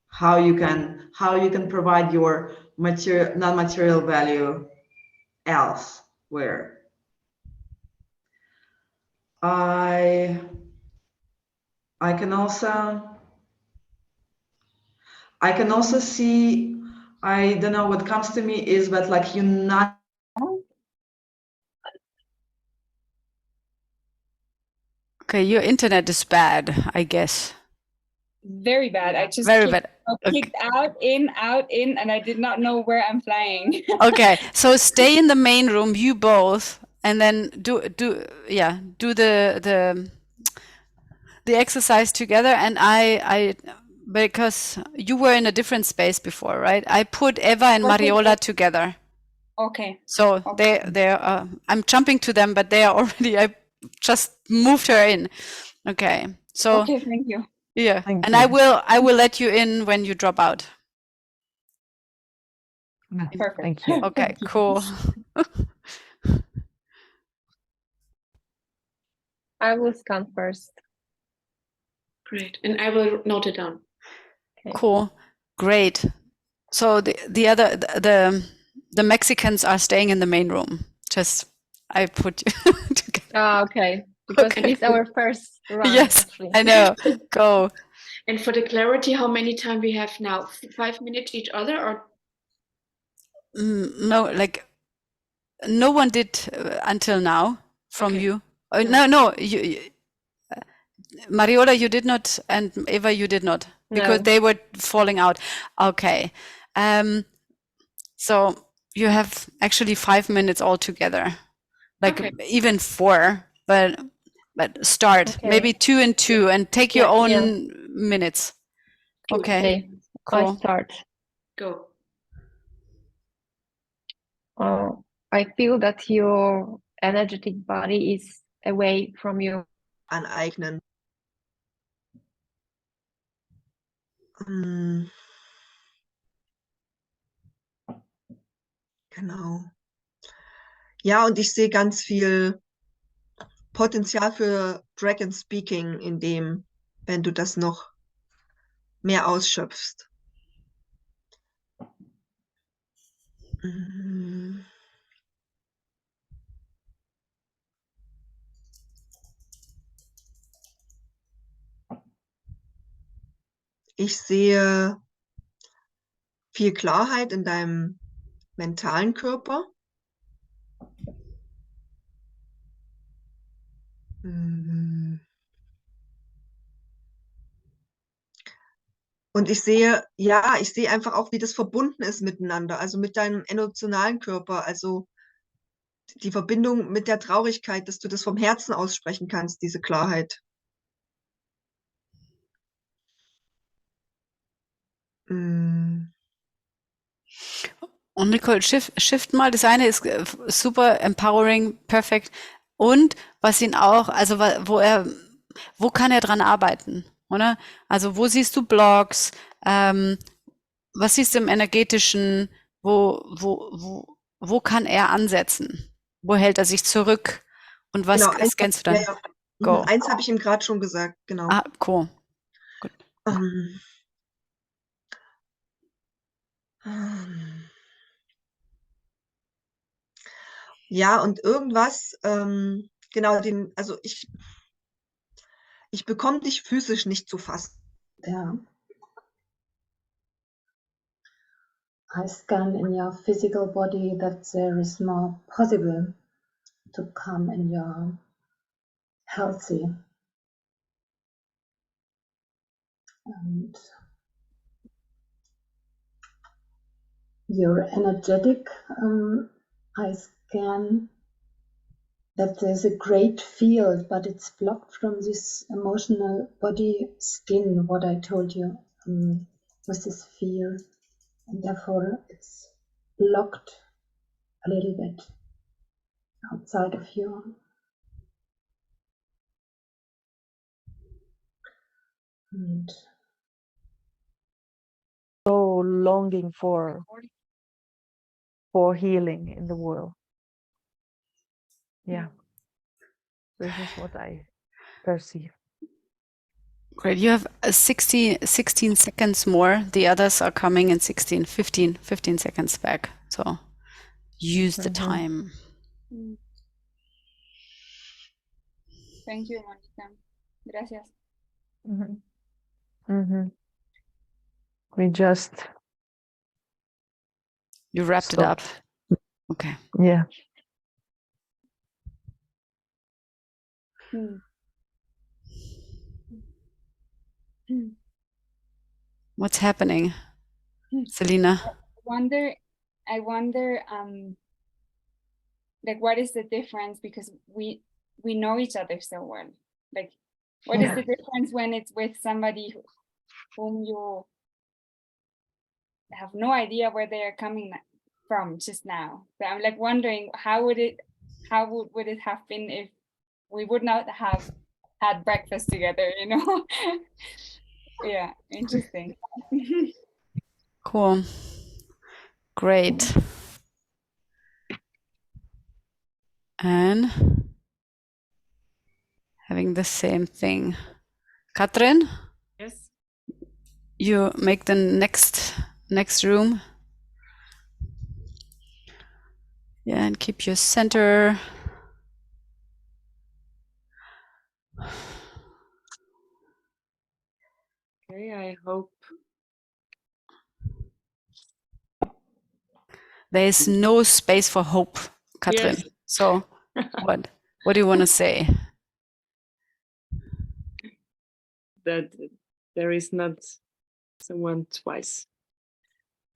how you can provide your material, non-material value elsewhere. I can also see, I don't know, what comes to me is that like you're not. Okay, your internet is bad, I guess. Very bad. I just Very clicked, bad. clicked out, in, and I did not know where I'm flying. Okay, so stay in the main room, you both, and then do the exercise together. And I because you were in a different space before, right? I put Eva and Okay. Mariola together. Okay. So they're I'm jumping to them, but they are already. I just moved her in. Okay, so Okay, thank you. yeah, Thank and you. I will let you in when you drop out. Perfect. Thank you. Okay, cool. I will scan first. Great. And I will note it down. Okay. Cool, great. So the other the Mexicans are staying in the main room. Just I put you together. Okay. Because Okay. it's our first round. Yes, Actually. I know. Go. And for the clarity, how many time we have now? 5 minutes each other, or No, like no one did until now from Okay. you. No, you, Mariola, you did not, and Eva, you did not, because No. they were falling out. Okay, so you have actually 5 minutes altogether, like Okay. even 4, but start Okay. maybe 2 and 2, and take your Yeah, own yeah. minutes. Okay, Okay. cool. I start. go? I feel that your energetic body is away from you. Aneignen. Genau. Ja, und ich sehe ganz viel Potenzial für Dragon Speaking in dem, wenn du das noch mehr ausschöpfst. Mm. Ich sehe viel Klarheit in deinem mentalen Körper. Mhm. Und ich sehe einfach auch, wie das verbunden ist miteinander, also mit deinem emotionalen Körper, also die Verbindung mit der Traurigkeit, dass du das vom Herzen aussprechen kannst, diese Klarheit. Mm. Und Nicole, shift mal. Das eine ist super empowering, perfekt. Und was ihn auch, also wo kann er dran arbeiten, oder? Also wo siehst du Blogs? Was siehst du im Energetischen? Wo kann er ansetzen? Wo hält er sich zurück? Und was Genau, scannst du dann? ja. Go. Eins habe ich ihm gerade schon gesagt, genau. Ah, cool. Gut. Ja, und irgendwas, genau, also ich bekomme dich physisch nicht zu fassen. Yeah. I scan in your physical body that there is more possible to come in your healthy. And your energetic, I scan that there's a great field, but it's blocked from this emotional body skin, what I told you, with this fear. And therefore it's blocked a little bit outside of you. And So longing for healing in the world. Yeah. This is what I perceive. Great. You have 16 seconds more. The others are coming in 15 seconds back. So use the time. Thank you, Monica. Gracias. We just You wrapped it up. Okay. Yeah. What's happening, Selena? I wonder, like, what is the difference? Because we know each other so well. Like, what is the difference when it's with somebody whom you have no idea where they are coming from just now? So I'm like wondering how would it have been if we would not have had breakfast together, you know? Yeah, interesting. Cool. Great. And having the same thing. Katrin? Yes. You make the next room. Yeah, and keep your center. Okay, I hope. There is no space for hope, Katrin. Yes. So what do you want to say? That there is not someone twice.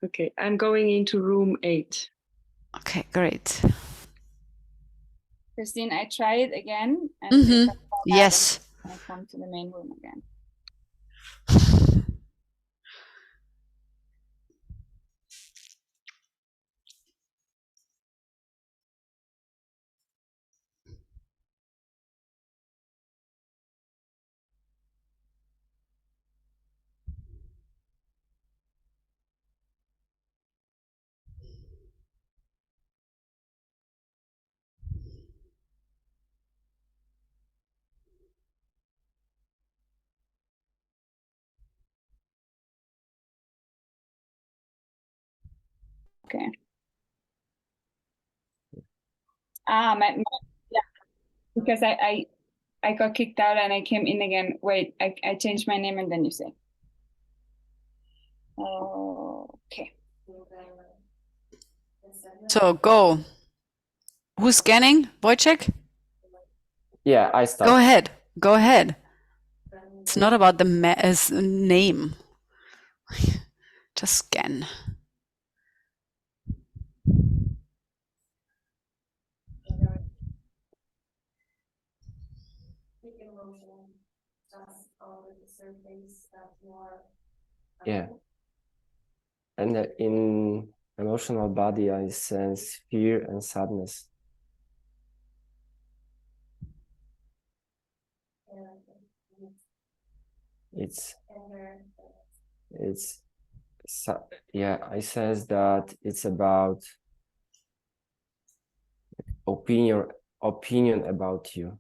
Okay, I'm going into room 8. Okay, great. Christine, I try it again. And Mm-hmm. Yes. I come to the main room again. Okay. Yeah, because I got kicked out and I came in again. Wait, I changed my name and then you say. Okay. So go. Who's scanning? Wojciech? Yeah, I start. Go ahead. Go ahead. It's not about the name. Just scan. Yeah. And in emotional body, I sense fear and sadness. Yeah, I sense that it's about opinion about you,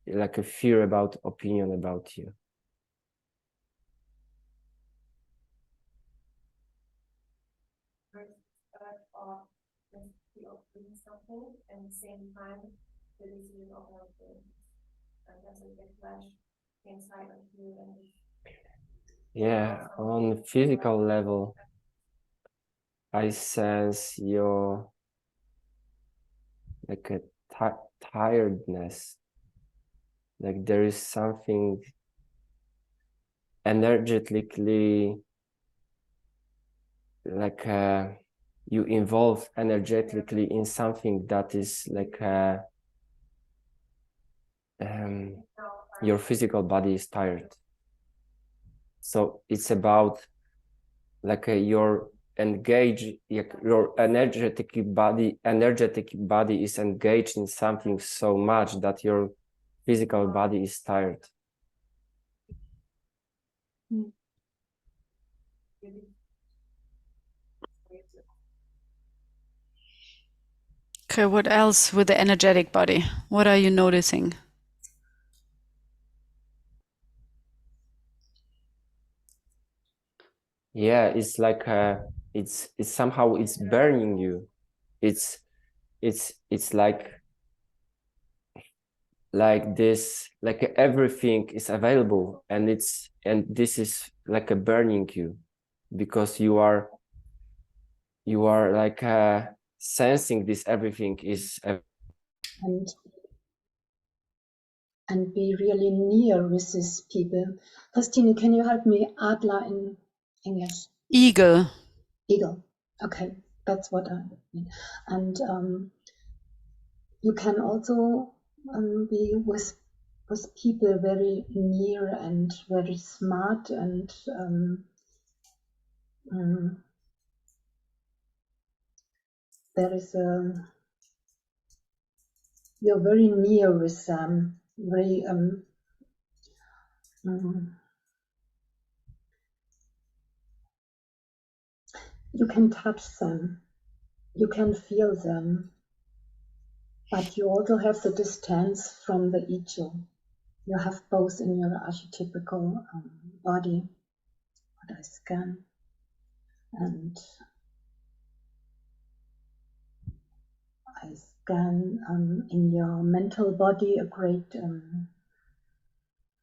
like a fear about opinion about you. Something and at the same time the decision of our feelings. And that's a big flash inside of you and Yeah, on physical level, I sense your like a tiredness, like there is something energetically, like you involve energetically in something that is like your physical body is tired. So it's about like your energetic body is engaged in something so much that your physical body is tired. Okay, what else with the energetic body? What are you noticing? Yeah, it's like it's somehow it's burning you. It's like like this, like everything is available, and this is like a burning you, because you are like sensing this everything is and be really near with these people. Christine, can you help me? Adler in English. Eagle. Eagle. Okay, that's what I mean. And you can also be with people very near and very smart, and there is you're very near with them, very you can touch them, you can feel them, but you also have the distance from the ego. You have both in your archetypical body, what I scan, and I scan in your mental body a great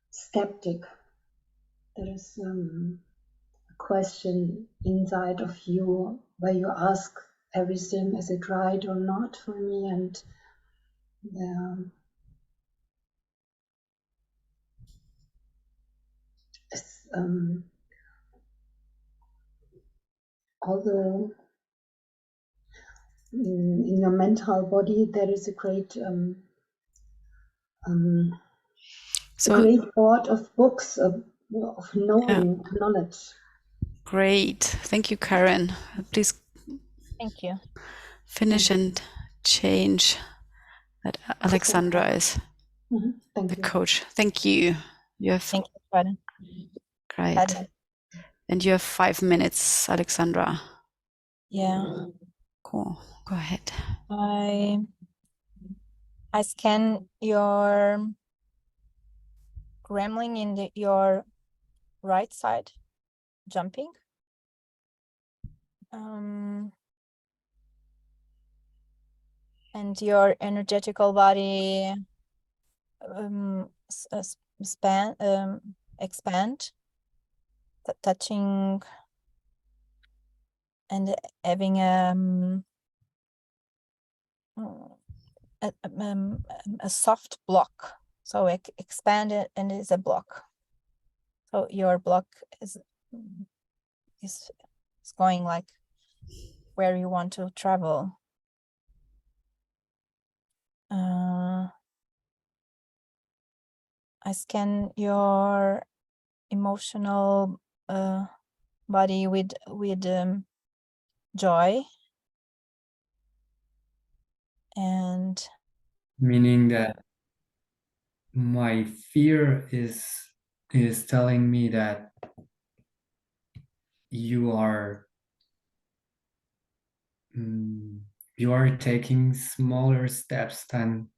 skeptic. There is a question inside of you where you ask everything, is it right or not for me? And although in your mental body there is a great great hoard of books of knowing, knowledge. Great. Thank you, Karen. Please Thank you. finish and change that Alexandra is Thank the you. coach. Thank you. You have Thank you, Karen. great. And you have 5 minutes, Alexandra. Yeah. Cool. Go ahead. I scan your gremlin in your right side, jumping. And your energetical body expand, touching and having a soft block. So it expanded and is a block. So your block is going like where you want to travel. I scan your emotional body with joy, and meaning that my fear is telling me that you are taking smaller steps than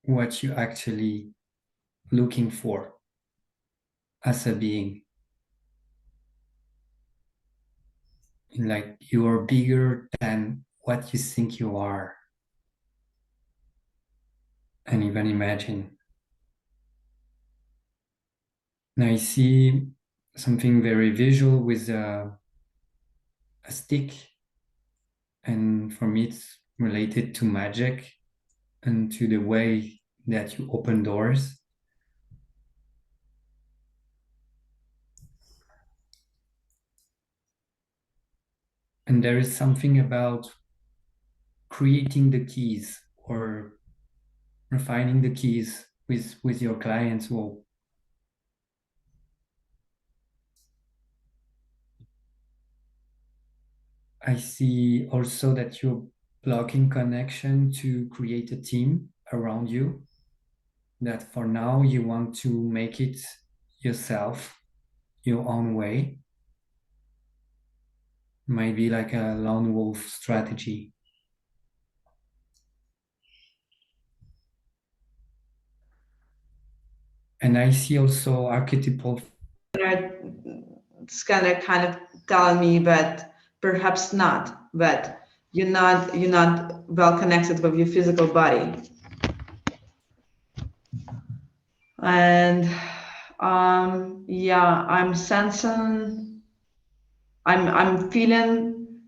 what you actually looking for as a being. Like you are bigger than what you think you are, and even imagine. And I see something very visual with a stick, and for me it's related to magic and to the way that you open doors. And there is something about creating the keys or refining the keys with your clients. Well, I see also that you're blocking connection to create a team around you, that for now you want to make it yourself, your own way. Might be like a lone wolf strategy. And I see also archetypal. It's kind of telling me, but perhaps not. But you're not well connected with your physical body. And yeah, I'm sensing, I'm feeling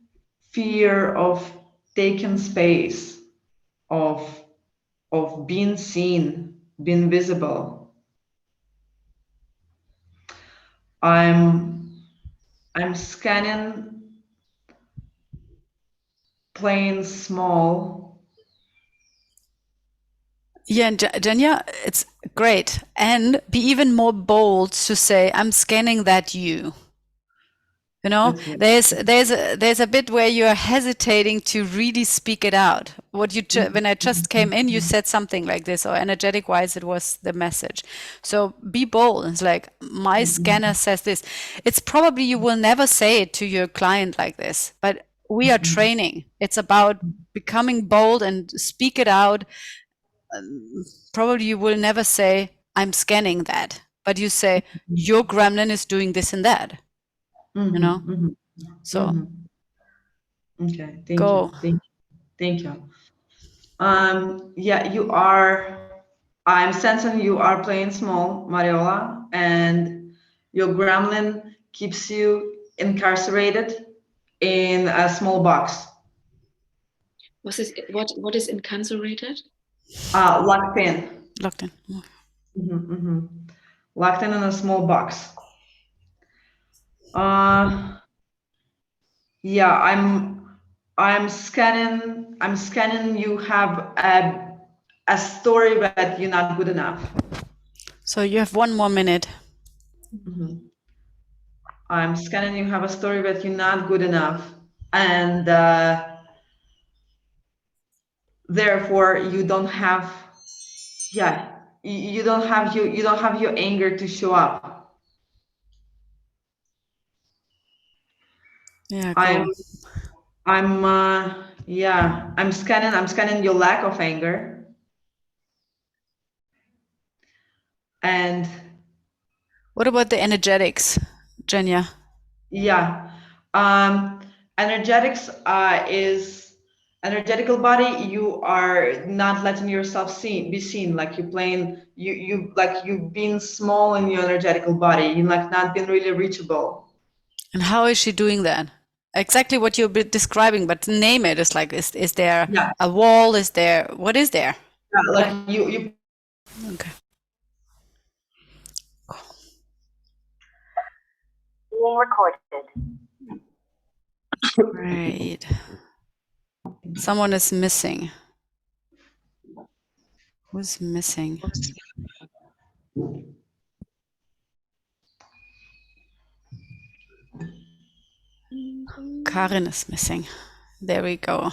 fear of taking space, of being seen, being visible. I'm scanning, playing small. Yeah, and Jenya, it's great. And be even more bold to say, I'm scanning that you. You know, there's a bit where you're hesitating to really speak it out. What you when I just came in, you said something like this, or energetic wise, it was the message. So be bold. It's like my scanner says this. It's probably you will never say it to your client like this, but we are training. It's about becoming bold and speak it out. Probably you will never say I'm scanning that, but you say your gremlin is doing this and that. You know, so Okay, thank go. you, thank you. Yeah, you are. I'm sensing you are playing small, Mariola, and your gremlin keeps you incarcerated in a small box. What is incarcerated? Locked in. Locked in. Locked in a small box. Yeah, I'm scanning. You have a story, but you're not good enough. So you have 1 more minute. I'm scanning. You have a story, but you're not good enough, and therefore you don't have. Yeah, you don't have your anger to show up. Yeah, cool. I'm scanning your lack of anger. And what about the energetics, Jenya? Yeah, energetics is energetical body. You are not letting yourself be seen. Like you're playing, you've been small in your energetical body. You like not been really reachable. And how is she doing that? Exactly what you're describing, but name it. It's like, is there a wall? Is there, what is there? Yeah, like you. Okay. Being recorded. Great. Someone is missing. Who's missing? Karin is missing. There we go.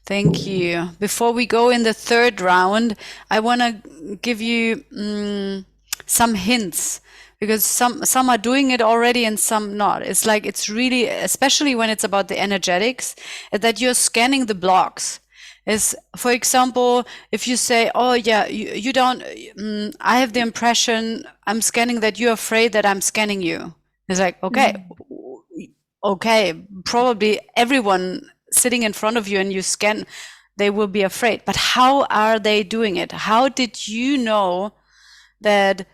Thank you. Before we go in the third round, I want to give you some hints, because some are doing it already and some not. It's like, it's really, especially when it's about the energetics, that you're scanning the blocks. Is, for example, if you say, oh yeah, you don't, I have the impression, I'm scanning that you're afraid that I'm scanning you. It's like, okay, okay, probably everyone sitting in front of you and you scan, they will be afraid. But how are they doing it? How did you know that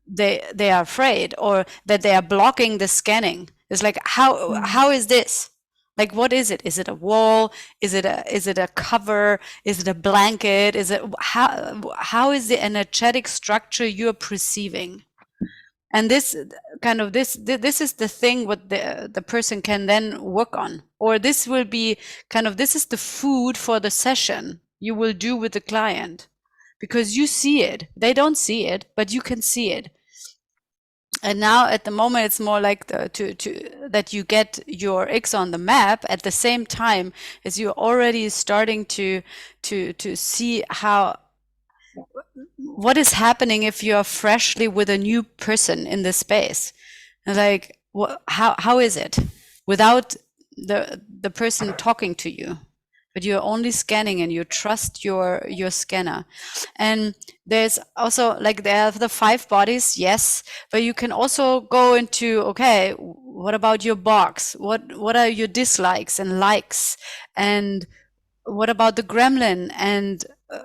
they are afraid, or that they are blocking the scanning? It's like, how is this? Like, what is it? Is it a wall? Is it a cover? Is it a blanket? Is it, how is the energetic structure you're perceiving? And this kind of, this is the thing what the person can then work on, or this will be kind of, this is the food for the session you will do with the client, because you see it, they don't see it, but you can see it. And now at the moment, it's more like that you get your X on the map at the same time as you're already starting to see what is happening if you're freshly with a new person in this space. And like, how is it without the person talking to you? But you're only scanning and you trust your scanner. And there's also, like, there are the 5 bodies, yes, but you can also go into, okay, what about your box? What are your dislikes and likes? And what about the gremlin? And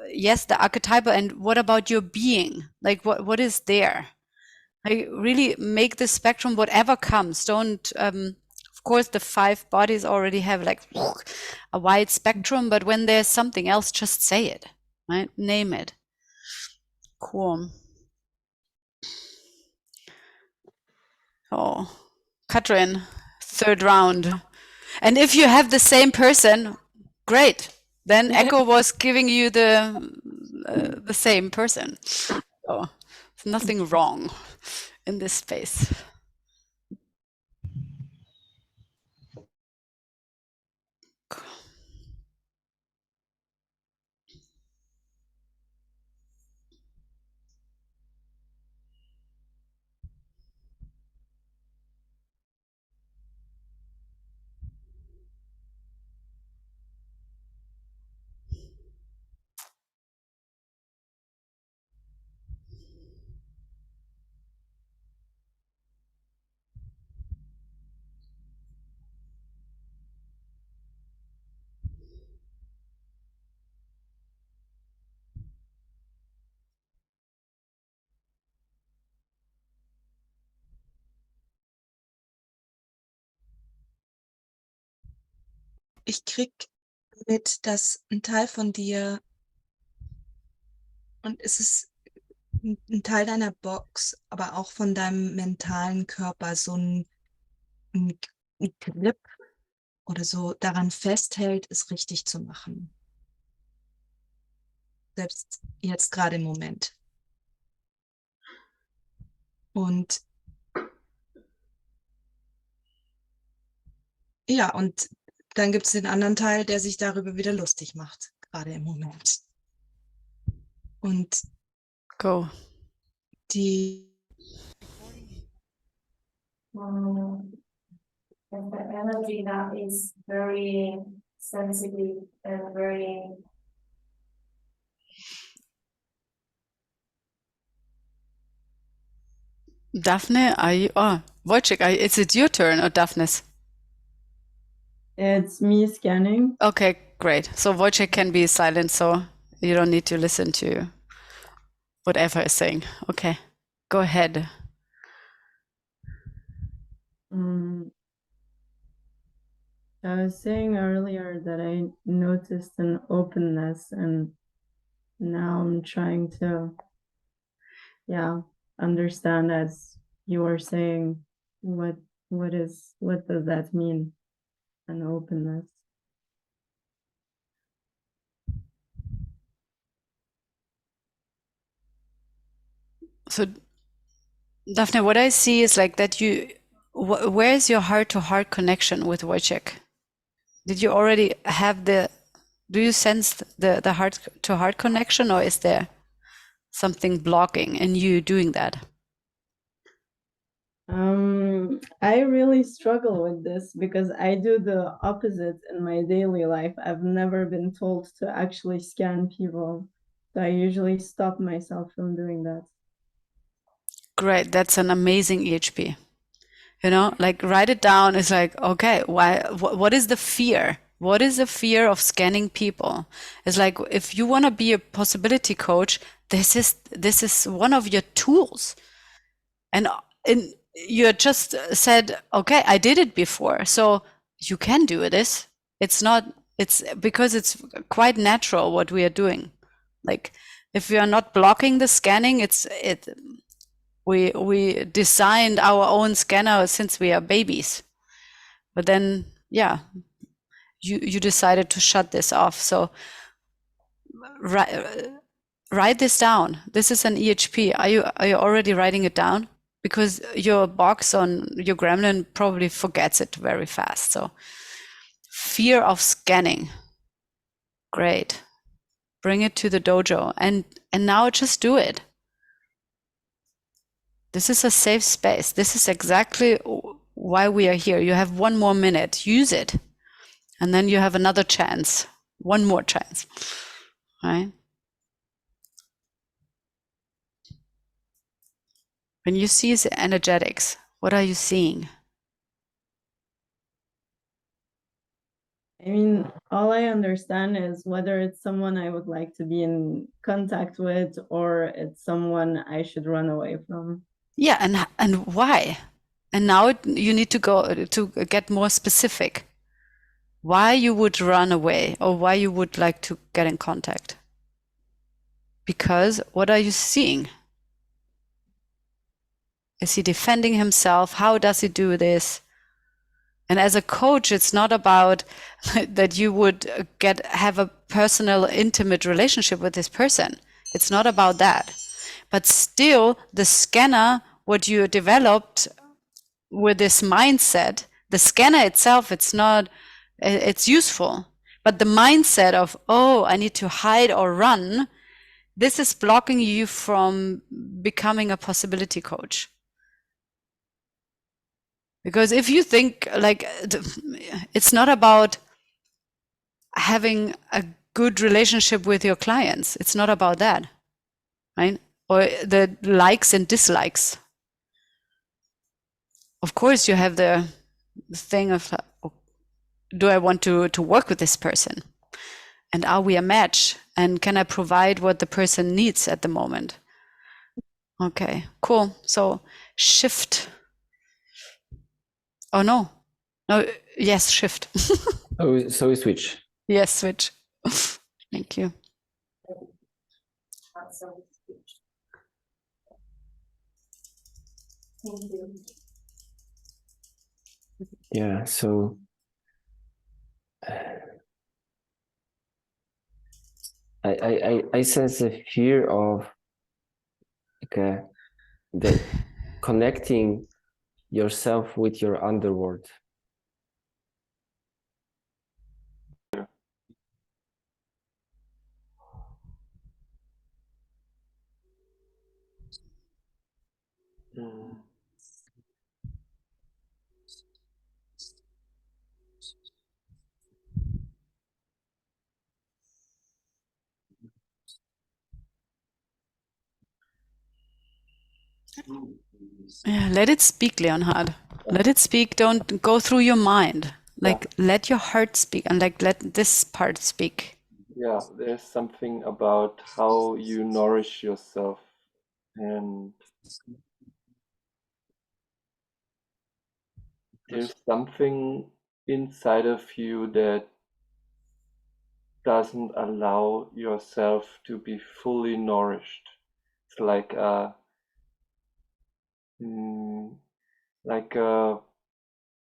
yes, the archetypal, and what about your being? Like what is there? I really make the spectrum whatever comes. Don't of course the 5 bodies already have like a wide spectrum, but when there's something else, just say it, right? Name it. Cool. Oh, Katrin, 3rd round. And if you have the same person, great. Then Echo was giving you the same person. So there's nothing wrong in this space. Ich krieg mit, dass ein Teil von dir, und es ist ein Teil deiner Box, aber auch von deinem mentalen Körper, so ein Grip oder so daran festhält, es richtig zu machen. Selbst jetzt gerade im Moment. Und ja, und dann gibt es den anderen Teil, der sich darüber wieder lustig macht, gerade im Moment. Und Go. And the energy that is very sensitive and very Daphne, are you? Oh, Wojciech, is it your turn or Daphne's? It's me scanning. Okay, great. So Wojciech can be silent, so you don't need to listen to whatever is saying. Okay, go ahead. I was saying earlier that I noticed an openness, and now I'm trying to, understand, as you were saying, what does that mean, an openness? So, Daphne, what I see is like that where is your heart-to-heart connection with Wojciech? Did you already have do you sense the heart-to-heart connection, or is there something blocking in you doing that? I really struggle with this because I do the opposite in my daily life. I've never been told to actually scan people, so I usually stop myself from doing that. Great, that's an amazing EHP. You know, like write it down. It's like, okay, what is the fear? What is the fear of scanning people? It's like, if you want to be a possibility coach, this is one of your tools. And you just said, okay, I did it before, so you can do this. It's because it's quite natural what we are doing. Like, if we are not blocking the scanning, we designed our own scanner since we are babies, but then you decided to shut this off. So write this down. This is an EHP. Are you already writing it down? Because your box on your Gremlin probably forgets it very fast. So fear of scanning. Great. Bring it to the dojo, and now just do it. This is a safe space. This is exactly why we are here. You have 1 more minute. Use it. And then you have another chance. 1 more chance. Right? When you see the energetics, what are you seeing? I mean, all I understand is whether it's someone I would like to be in contact with or it's someone I should run away from. Yeah, and why? And now you need to go to get more specific. Why you would run away or why you would like to get in contact? Because what are you seeing? Is he defending himself? How does he do this? And as a coach, it's not about that you would have a personal, intimate relationship with this person. It's not about that. But still, the scanner, what you developed with this mindset, the scanner itself, it's useful. But the mindset of, oh, I need to hide or run, this is blocking you from becoming a possibility coach. Because if you think like it's not about having a good relationship with your clients, it's not about that, right? Or the likes and dislikes. Of course, you have the thing of, do I want to work with this person? And are we a match? And can I provide what the person needs at the moment? Okay, cool. So shift. Oh, no. No, yes, shift. So we switch. Yes, switch. Thank you. Thank you. Yeah, so I sense a fear of the connecting yourself with your underworld. Yeah, let it speak, Leonhard. Let it speak. Don't go through your mind. Like, let your heart speak and like, let this part speak. Yeah, there's something about how you nourish yourself, and there's something inside of you that doesn't allow yourself to be fully nourished. It's like a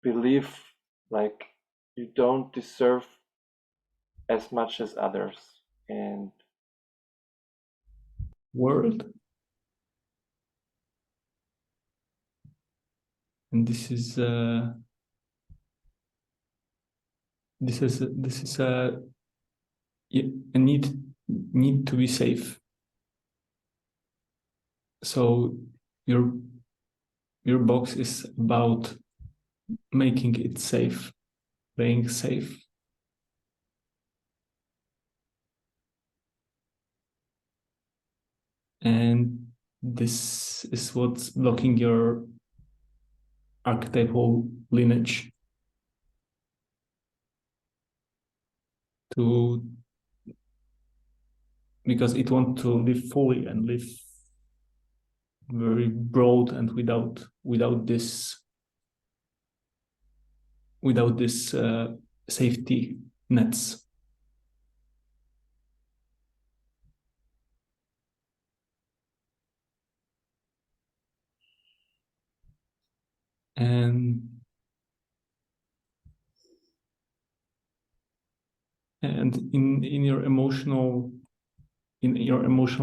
belief, like you don't deserve as much as others. And world. And this is a need to be safe. So your box is about making it safe, playing safe. And this is what's blocking your archetypal lineage because it wants to live fully and live very broad and without this safety nets. And in your emotional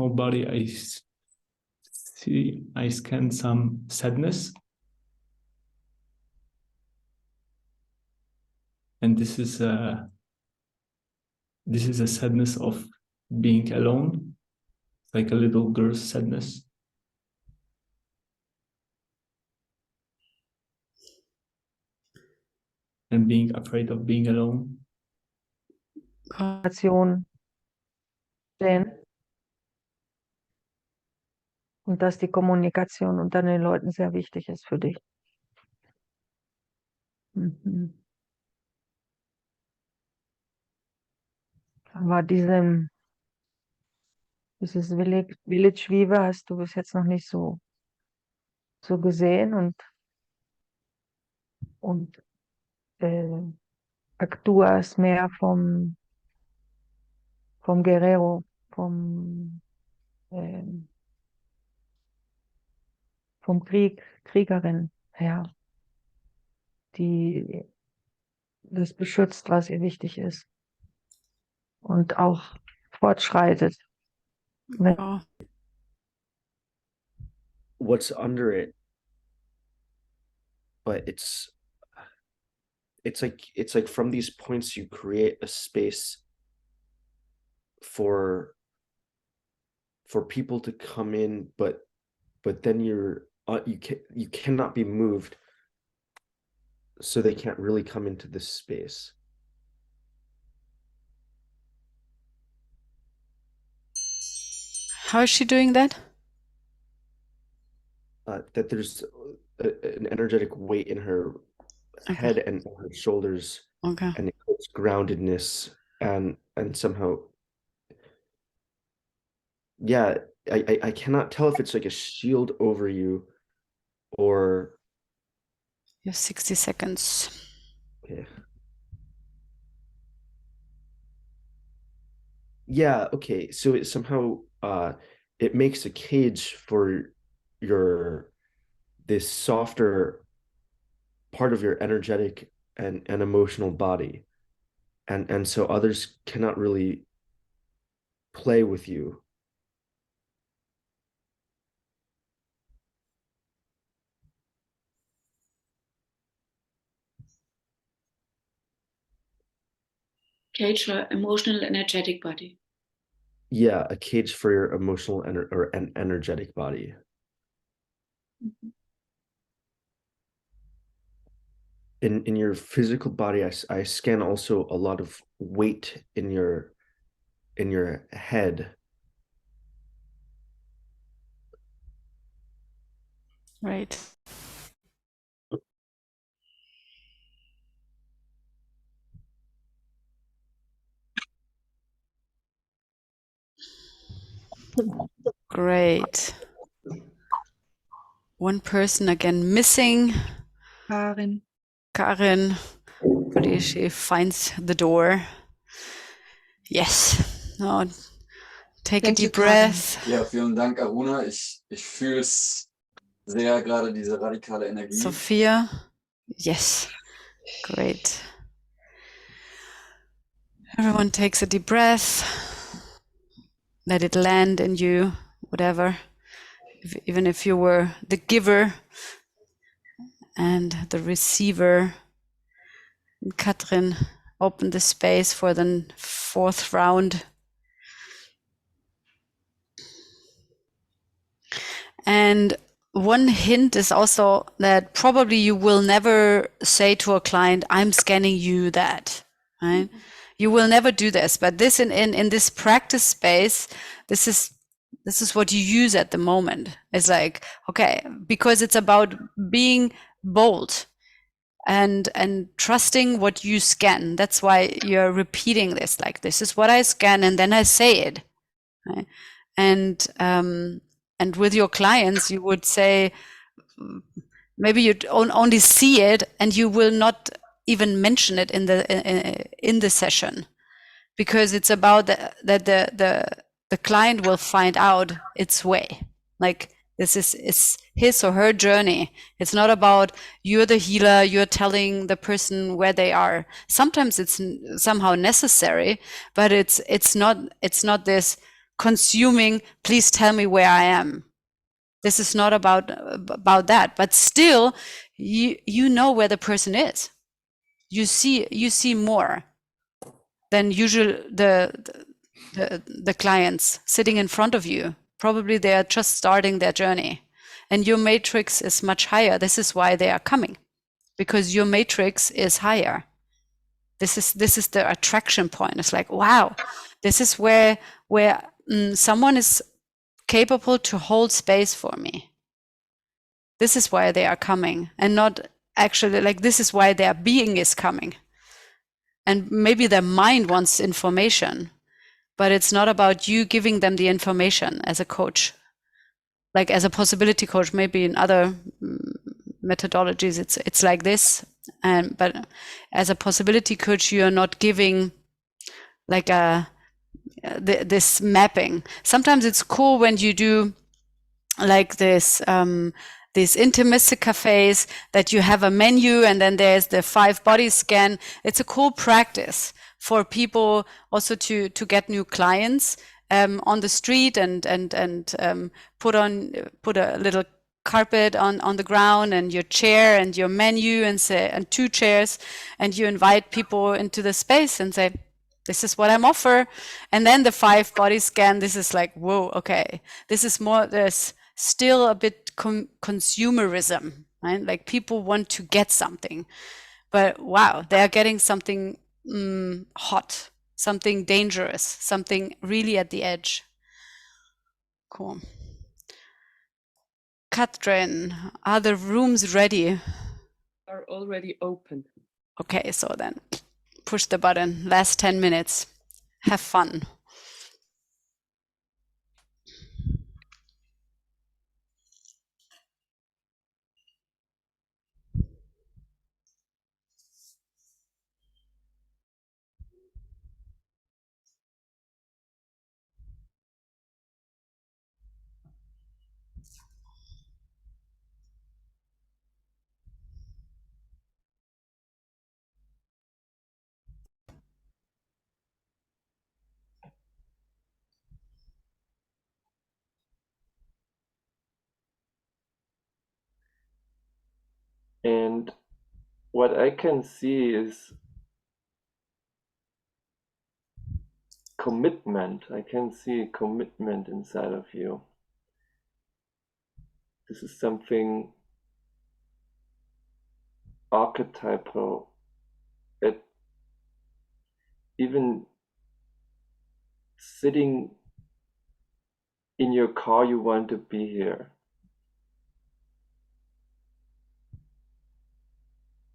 body, I scan some sadness, and this is a sadness of being alone, like a little girl's sadness. And being afraid of being alone. Und dass die Kommunikation unter den Leuten sehr wichtig ist für dich. Mhm. Aber dieses Village Viva hast du bis jetzt noch nicht so gesehen und Actua ist mehr vom Guerrero, vom Kriegerin her, die das beschützt, was ihr wichtig ist und auch fortschreitet. Oh. What's under it, but it's like from these points you create a space for people to come in, but then you cannot be moved, so they can't really come into this space. How is she doing that? That there's an energetic weight in her head and her shoulders, Okay. and it creates groundedness and somehow, yeah, I cannot tell if it's like a shield over you or. You have 60 seconds. Okay. Yeah, okay. So it somehow it makes a cage for this softer part of your energetic and emotional body. And so others cannot really play with you. Cage for emotional, energetic body. Yeah, a cage for your emotional or an energetic body. Mm-hmm. In your physical body, I scan also a lot of weight in your head. Right. Great. One person again missing. Karin. Hopefully she finds the door. Yes. Now take a deep breath. Ja, vielen Dank, Aruna. Ich fühle es sehr, gerade diese radikale Energie. Sophia. Yes. Great. Everyone takes a deep breath. Let it land in you, whatever. Even if you were the giver and the receiver. And Katrin, open the space for the 4th round. And one hint is also that probably you will never say to a client, I'm scanning you that, right? You will never do this, but this in this practice space, this is what you use at the moment. It's like, okay, because it's about being bold and trusting what you scan. That's why you're repeating this, like, this is what I scan, and then I say it, right? And with your clients, you would say, maybe you only see it and you will not even mention it in the session, because it's about that the client will find out its way. Like, this is his or her journey. It's not about you're the healer, you're telling the person where they are. Sometimes it's somehow necessary, but it's not this consuming, please tell me where I am. This is not about that, but still you know where the person is. You see more than usual the clients sitting in front of you. Probably they are just starting their journey, and your matrix is much higher. This is why they are coming, because your matrix is higher. This is the attraction point. It's like, wow, this is where someone is capable to hold space for me. This is why they are coming, and not actually, like, this is why their being is coming. And maybe their mind wants information, but it's not about you giving them the information as a coach. Like as a possibility coach, maybe in other methodologies, it's like this. But as a possibility coach, you are not giving like this mapping. Sometimes it's cool when you do like this these intimacy cafes that you have a menu and then there's the 5 body scan. It's a cool practice for people also to get new clients on the street and put a little carpet on the ground and your chair and your menu and 2 chairs, and you invite people into the space and say, this is what I'm offer. And then the 5 body scan, this is like, whoa, okay, this is more, there's still a bit consumerism, right? Like people want to get something, but wow, they're getting something hot, something dangerous, something really at the edge. Cool. Katrin, are the rooms ready? Are already open. Okay, so then push the button. Last 10 minutes. Have fun. And what I can see is commitment. I can see commitment inside of you. This is something archetypal. It even sitting in your car, you want to be here.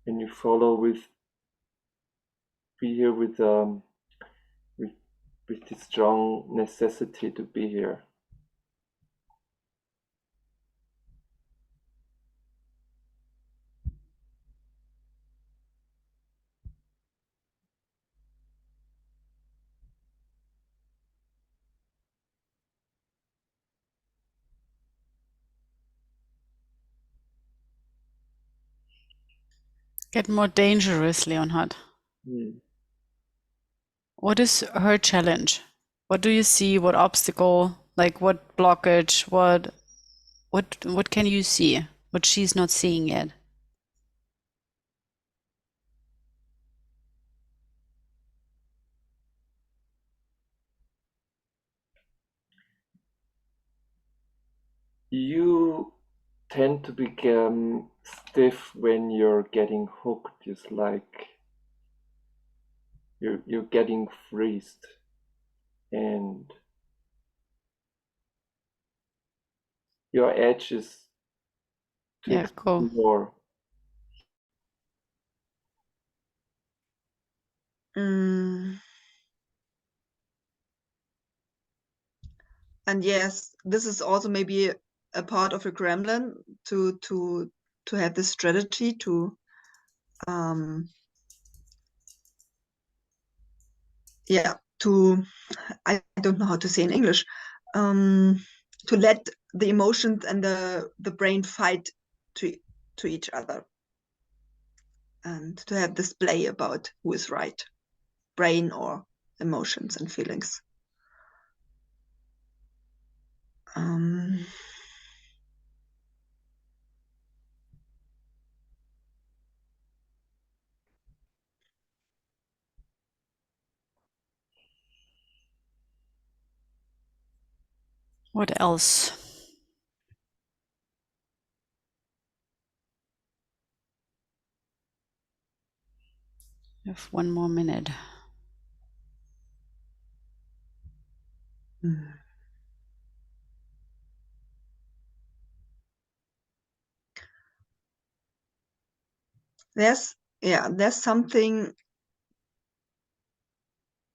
And you follow be here with this strong necessity to be here. Get more dangerous, Leonhard. What is her challenge? What do you see? What obstacle? Like what blockage? What can you see? What she's not seeing yet? You tend to become stiff when you're getting hooked. It's like you're getting freezed, and your edge is to explore. And yes, this is also maybe a part of a gremlin to have this strategy to I don't know how to say in English, to let the emotions and the brain fight to each other, and to have this play about who is right, brain or emotions and feelings. What else? We have 1 more minute. There's something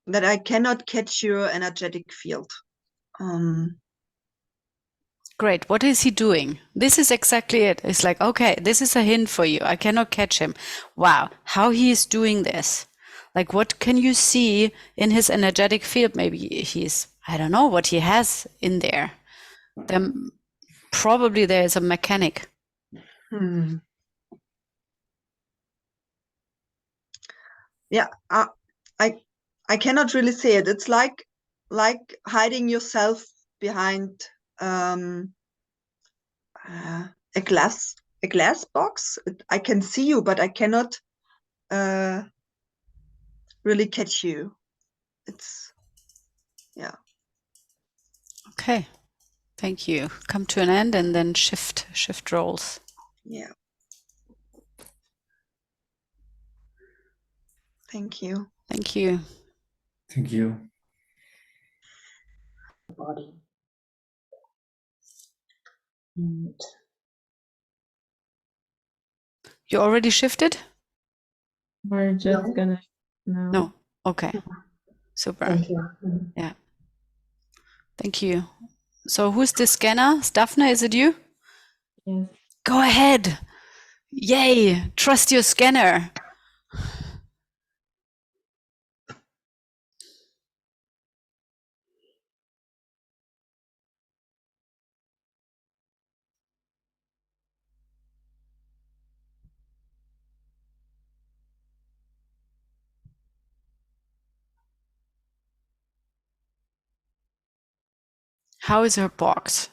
that I cannot catch your energetic field. Great. What is he doing? This is exactly it. It's like, okay, this is a hint for you. I cannot catch him. Wow, how he is doing this. Like, what can you see in his energetic field? Maybe he's, I don't know what he has in there. Then probably there is a mechanic. Yeah, I cannot really say it. It's like hiding yourself behind a glass box. I can see you, but I cannot really catch you. It's, yeah. Okay. Thank you. Come to an end and then shift roles. Yeah. Thank you. Thank you. Thank you. Body. And You already shifted? We're just gonna No. Okay. Super. thank you. Yeah. Thank you. So who's the scanner? Daphne, is it you? Yes. Go ahead. Yay. Trust your scanner. How is her box?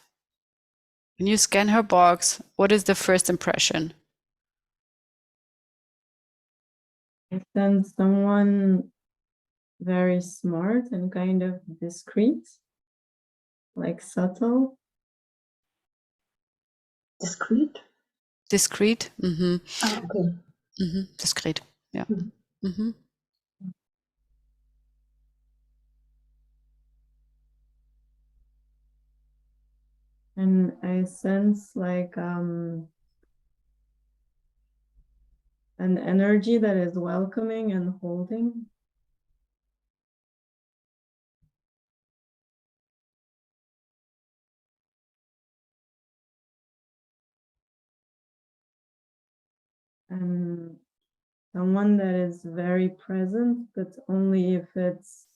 When you scan her box, what is the first impression? I sense someone very smart and kind of discreet, like subtle. Discreet? Discreet? Mm-hmm. Ah, okay. Mm-hmm. Discreet. Yeah. Mm-hmm. And I sense like an energy that is welcoming and holding. And someone that is very present, but only if it's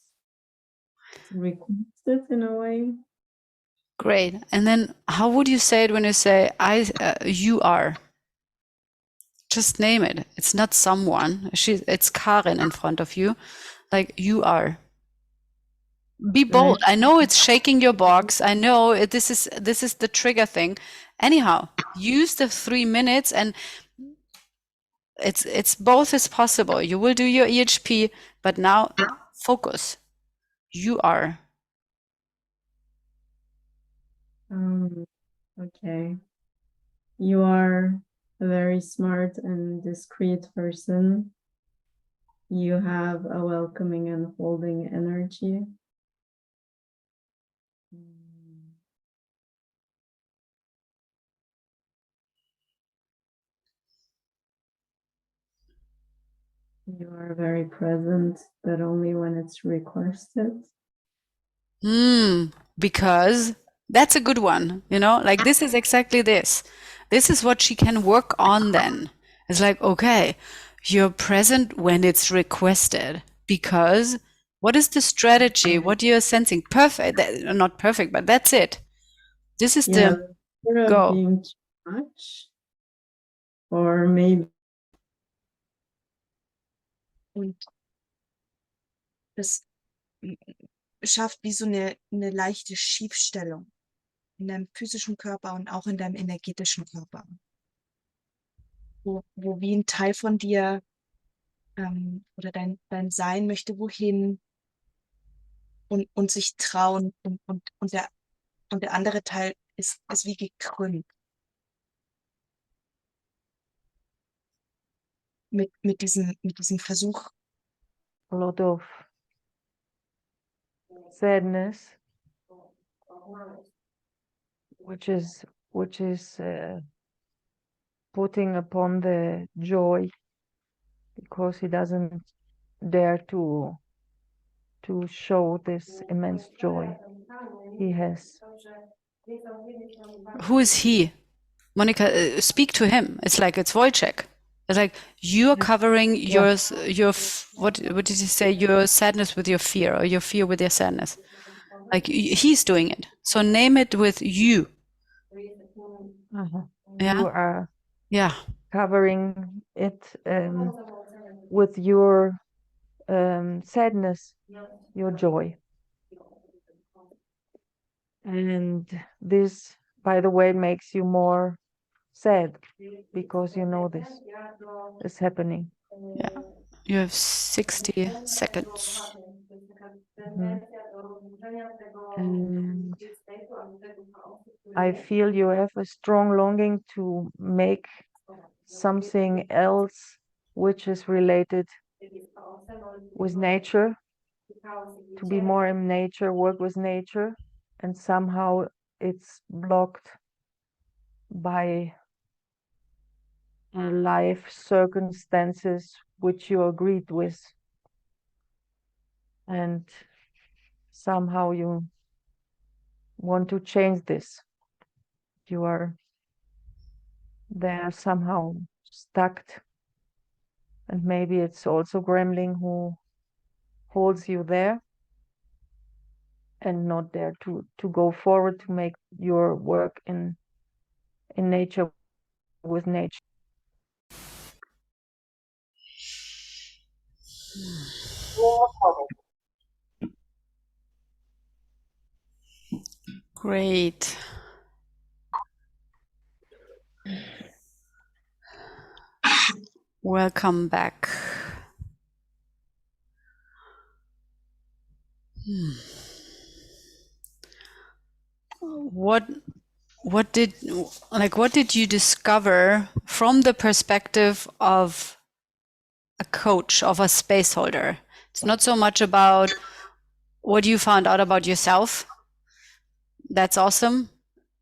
requested in a way. Great. And then how would you say it when you say you are? Just name it. It's not someone. It's Karin in front of you. Like you are. Be bold. I know it's shaking your box. I know this is the trigger thing. Anyhow, use the 3 minutes and it's both is possible. You will do your EHP, but now focus. You are. Okay. You are a very smart and discreet person. You have a welcoming and holding energy. You are very present, but only when it's requested. Because that's a good one, like this is exactly this. This is what she can work on then. It's like, okay, you're present when it's requested because what is the strategy? What you're sensing? Perfect. Not perfect, but that's it. This is the go. Being too much, or maybe. Und das schafft wie so eine leichte Schiefstellung in deinem physischen Körper und auch in deinem energetischen Körper. Wo wie ein Teil von dir oder dein Sein möchte wohin und sich trauen und der andere Teil ist wie gekrümmt. Mit diesem Versuch. A lot of sadness, which is putting upon the joy because he doesn't dare to to show this immense joy he has. Who is he? Monica, speak to him. It's like it's Wojciech. It's like you are covering what did you say? Your sadness with your fear, or your fear with your sadness. Like he's doing it. So name it with you. Yeah. You are Yeah. covering it with your sadness, your joy. And this, by the way, makes you more sad because you know this is happening. Yeah. You have 60 seconds. And I feel you have a strong longing to make something else which is related with nature, to be more in nature, work with nature, and somehow it's blocked by life circumstances which you agreed with, and somehow you want to change this. You are there somehow stuck, and maybe it's also Gremlin who holds you there and not there to go forward to make your work in nature, with nature. Great. Welcome back. What did you discover from the perspective of a coach, of a space holder? It's not so much about what you found out about yourself. That's awesome.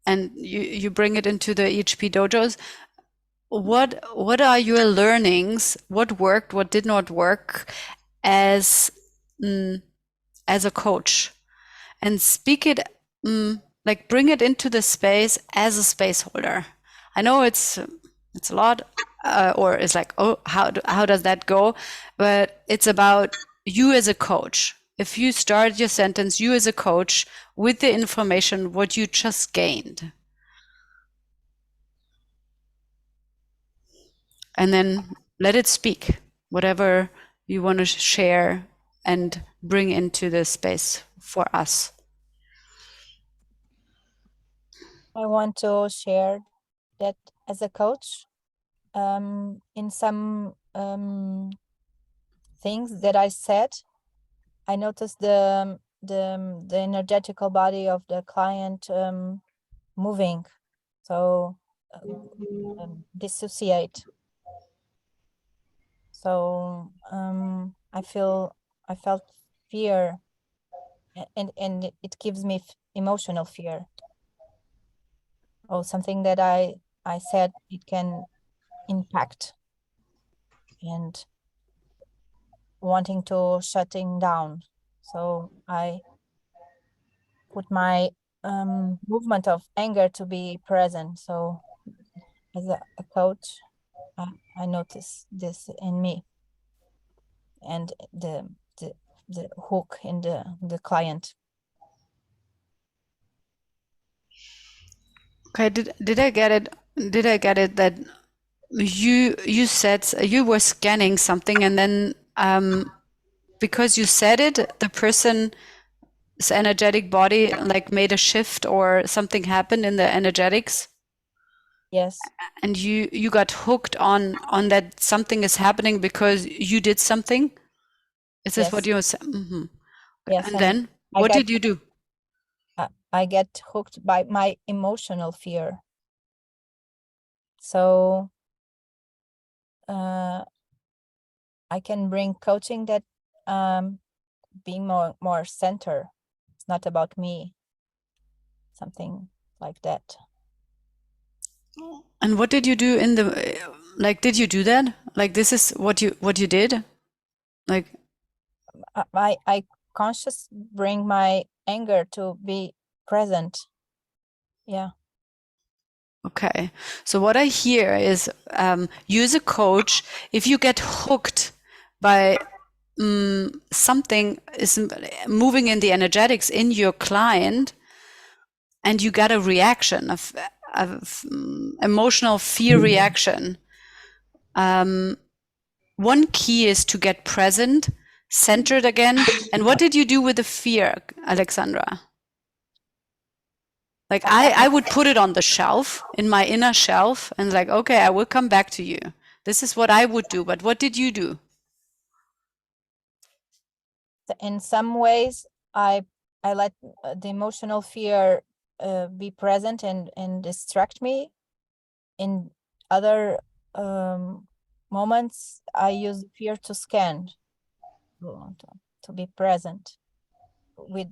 And you bring it into the EHP dojos. What are your learnings? What worked, what did not work as a coach? And speak it, like bring it into the space as a space holder. I know it's a lot, or it's like, oh, how does that go? But it's about you as a coach. If you start your sentence, you as a coach, with the information, what you just gained. And then let it speak, whatever you want to share and bring into the space for us. I want to share that as a coach, in some things that I said, I noticed the energetical body of the client moving, so dissociate. So I felt fear, and it gives me emotional fear. Oh, something that I said it can impact, and wanting to shutting down. So I put my movement of anger to be present. So as a coach, I notice this in me, and the hook in the client. Okay, did I get it? Did I get it that you said you were scanning something, and then because you said it, the person's energetic body like made a shift, or something happened in the energetics? Yes. And you got hooked on that something is happening because you did something? Is this what you were saying? Mm-hmm. Yes. And then what did you do? I get hooked by my emotional fear. So I can bring coaching that being more center. It's not about me. Something like that. And what did you do in the, like, did you do that? Like, this is what you did? Like, conscious bring my anger to be present. Yeah. Okay, so what I hear is you as a coach, if you get hooked by something is moving in the energetics in your client, and you get a reaction of emotional fear reaction, one key is to get present, centered again. And what did you do with the fear, Alexandra? Like I would put it on the shelf, in my inner shelf, and like, okay, I will come back to you. This is what I would do. But what did you do? In some ways, I let the emotional fear be present and distract me. In other moments, I use fear to scan, to be present with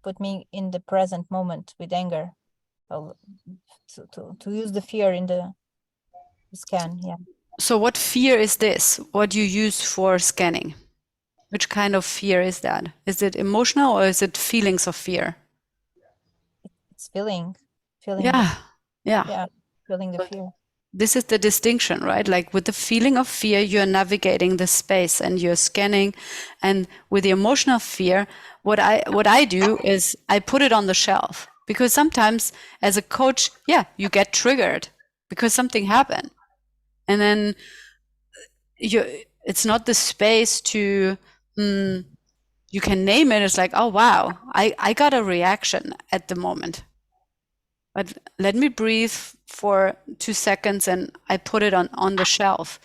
put me in the present moment with anger. So to use the fear in the scan, yeah. So what fear is this? What you use for scanning? Which kind of fear is that? Is it emotional or is it feelings of fear? It's feeling. Yeah. Yeah, feeling the fear. This is the distinction, right? Like with the feeling of fear, you're navigating the space and you're scanning. And with the emotional fear, what I do is I put it on the shelf, because sometimes as a coach, yeah, you get triggered because something happened. And then it's not the space to, you can name it. It's like, oh, wow, I got a reaction at the moment. But let me breathe for 2 seconds and I put it on the shelf.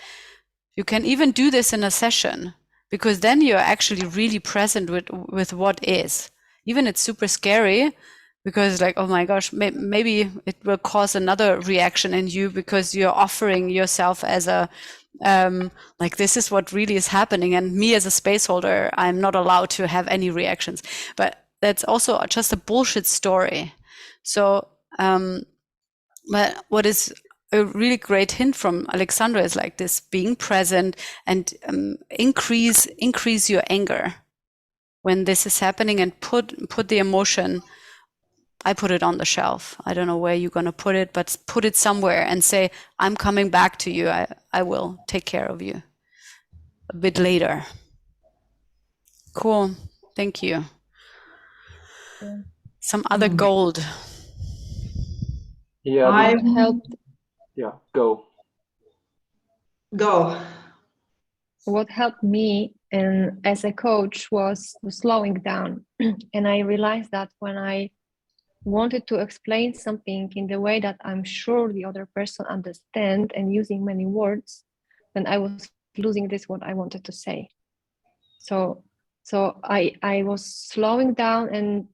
You can even do this in a session, because then you're actually really present with what is. Even it's super scary, because like, oh my gosh, maybe it will cause another reaction in you, because you're offering yourself as a, like, this is what really is happening. And me as a space holder, I'm not allowed to have any reactions. But that's also just a bullshit story. So, but what is a really great hint from Alexandra is like this: being present and increase your anger when this is happening, and put the emotion. I put it on the shelf. I don't know where you're gonna put it, but put it somewhere and say, I'm coming back to you. I will take care of you a bit later. Cool, thank you. Some other gold. Yeah, I helped. Yeah, go. What helped me and as a coach was slowing down. And I realized that when I wanted to explain something in the way that I'm sure the other person understands and using many words, then I was losing this what I wanted to say. So I was slowing down and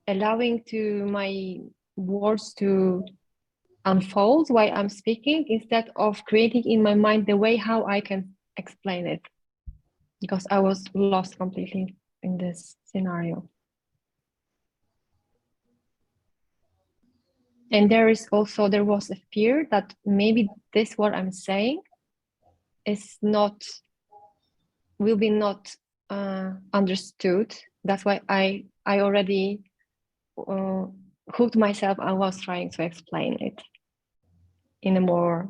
allowing to my words to unfold while I'm speaking, instead of creating in my mind the way how I can explain it, because I was lost completely in this scenario. And there was a fear that maybe this what I'm saying is will be not understood. That's why I already hooked myself. I was trying to explain it in a more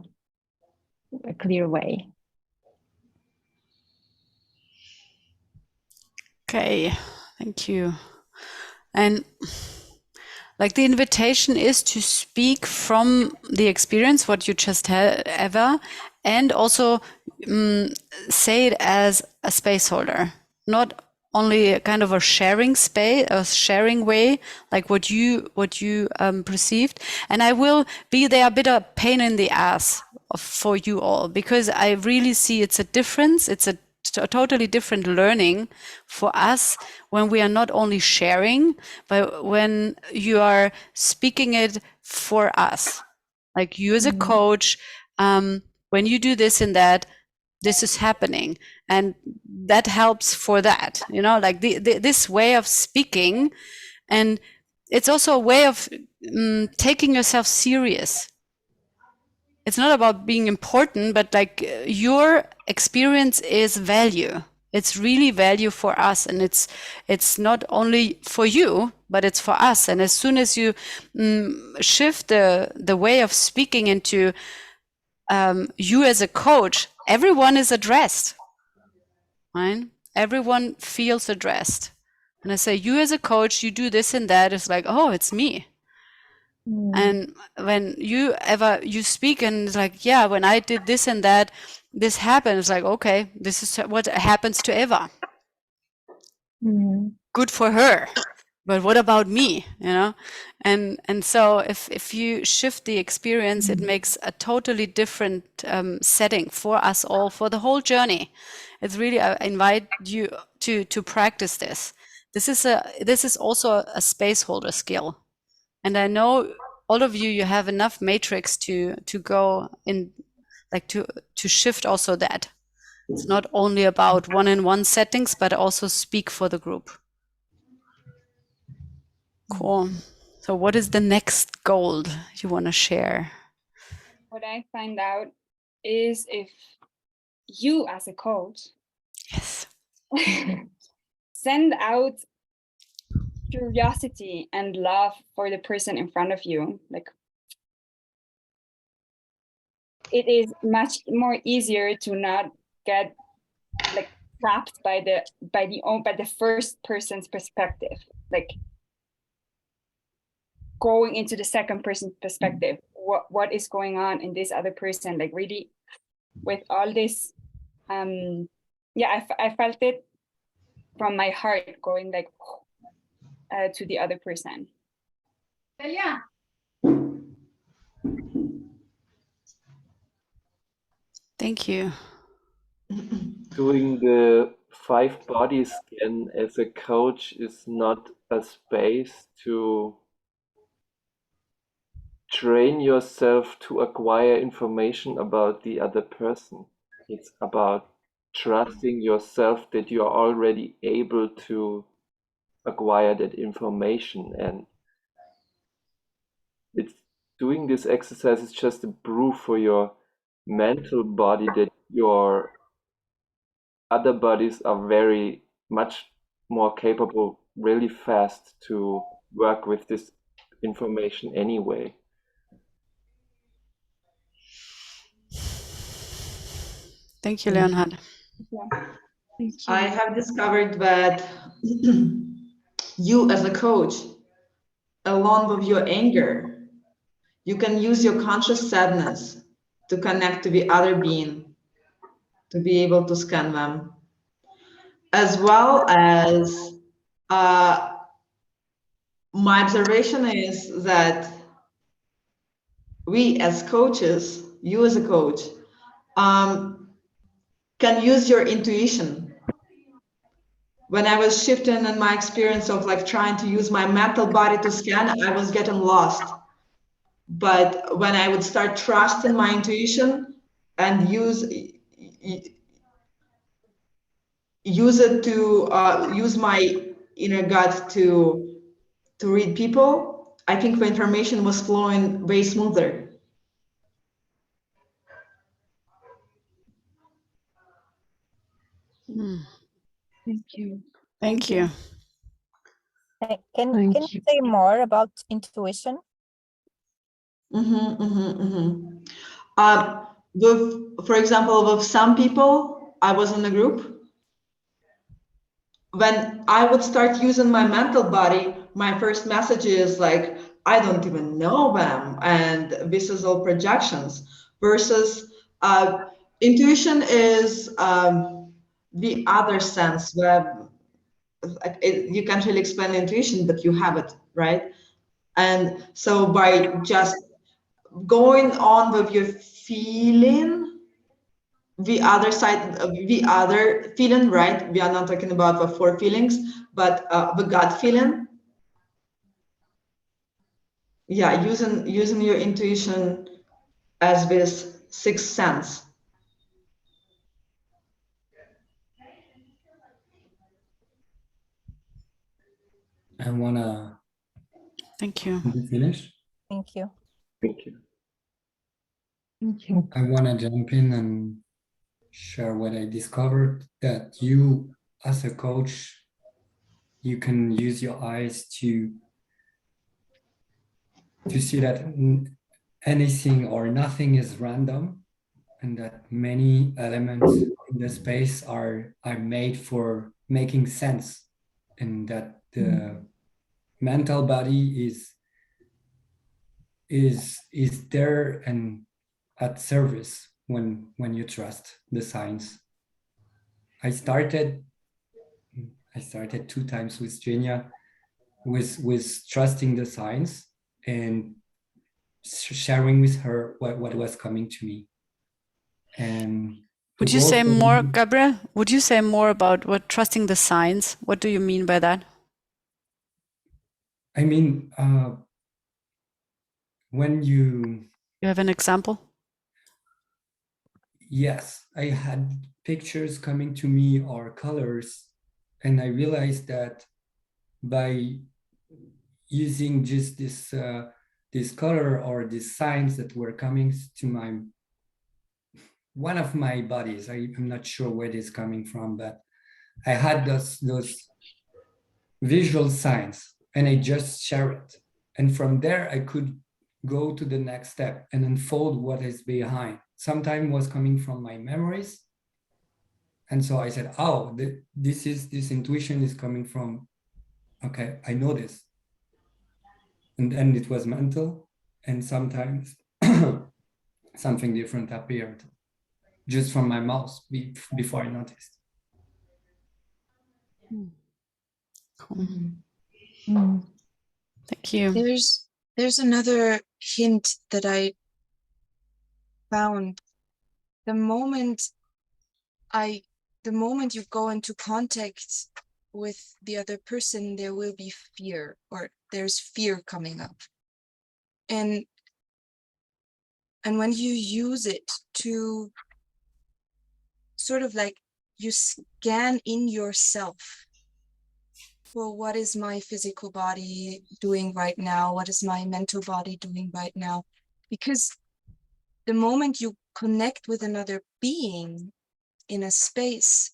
clear way. Okay, thank you. And like the invitation is to speak from the experience, what you just had, Eva, and also say it as a space holder, not only kind of a sharing space, a sharing way, like what you perceived. And I will be there a bit of pain in the ass for you all, because I really see it's a difference. It's a totally different learning for us when we are not only sharing, but when you are speaking it for us. Like you as a coach, when you do this and that, this is happening, and that helps for that, like this way of speaking. And it's also a way of taking yourself serious. It's not about being important, but like your experience is value. It's really value for us, and it's not only for you, but it's for us. And as soon as you shift the way of speaking into you as a coach, everyone is addressed, right? Everyone feels addressed. And I say, you as a coach, you do this and that. It's like, oh, it's me. And when you speak and it's like, yeah, when I did this and that, this happened. It's like, okay, this is what happens to Eva. Good for her. But what about me? You know? And so if you shift the experience, it makes a totally different setting for us all, for the whole journey. It's really, I invite you to practice this. This is also a space holder skill. And I know all of you have enough matrix to go in, like to shift also that. It's not only about one-on-one settings, but also speak for the group. Cool. So what is the next goal you want to share? What I find out is if you as a coach send out curiosity and love for the person in front of you, like it is much more easier to not get like trapped by the first person's perspective, like going into the second person's perspective. What is going on in this other person, like really with all this I felt it from my heart going like to the other person. Yeah. Thank you. Doing the 5-body scan as a coach is not a space to train yourself to acquire information about the other person. It's about trusting yourself that you are already able to acquire that information, and it's doing this exercise is just a proof for your mental body that your other bodies are very much more capable really fast to work with this information anyway. Thank you, Leonhard. I have discovered that you as a coach, along with your anger, you can use your conscious sadness to connect to the other being, to be able to scan them, as well as my observation is that we as coaches, you as a coach, can use your intuition. When I was shifting in my experience of like trying to use my mental body to scan, I was getting lost. But when I would start trusting my intuition and use it to use my inner gut to read people, I think the information was flowing way smoother. Thank you. Thank you. Can you say more about intuition? For example, with some people, I was in a group. When I would start using my mental body, my first message is like, I don't even know them, and this is all projections. Versus intuition is the other sense where you can't really explain intuition, but you have it, right? And so by just going on with your feeling, the other side of the other feeling, right? We are not talking about the 4 feelings, but the gut feeling. Yeah, using your intuition as this 6th sense. I wanna. Thank you. Finish. Thank you. Thank you. I wanna jump in and share what I discovered, that you, as a coach, you can use your eyes to see that anything or nothing is random, and that many elements in the space are made for making sense, and that the mental body is there and at service when you trust the science. I started 2 times with Genia, with trusting the science and sharing with her what was coming to me. And would you say more, Gabriel? Would you say more about what trusting the signs? What do you mean by that? I mean, when you have an example? Yes, I had pictures coming to me or colors, and I realized that by using just this color or these signs that were coming to one of my bodies, I'm not sure where it is coming from, but I had those visual signs, and I just share it. And from there, I could go to the next step and unfold what is behind. Sometimes was coming from my memories. And so I said, oh, this intuition is coming from, okay, I know this. And then it was mental, and sometimes something different appeared just from my mouth before I noticed. Cool. Thank you. There's another hint that I found. The moment you go into contact with the other person, there will be fear, or there's fear coming up. And when you use it to sort of like, you scan in yourself, well, what is my physical body doing right now? What is my mental body doing right now? Because the moment you connect with another being in a space,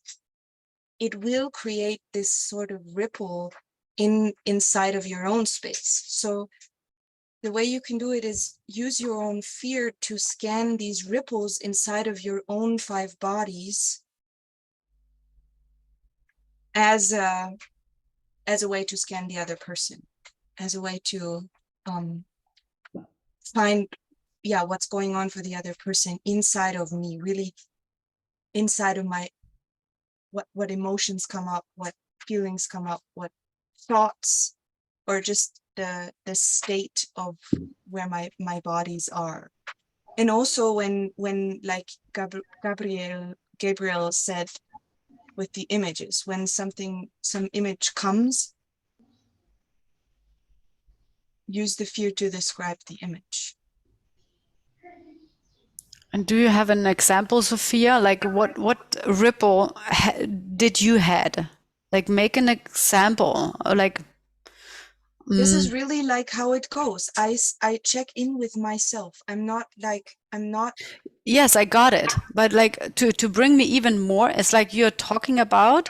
it will create this sort of ripple inside of your own space. So the way you can do it is use your own fear to scan these ripples inside of your own 5 bodies as a way to scan the other person, as a way to find, what's going on for the other person inside of me, really inside of my, what emotions come up, what feelings come up, what thoughts, or just the state of where my bodies are. And also when like Gabriel said with the images, when some image comes, use the fear to describe the image. And do you have an example, Sophia? Like what ripple did you had? Like make an example, or like. This is really like how it goes. I check in with myself. I'm not. Yes, I got it. But like to bring me even more, it's like you're talking about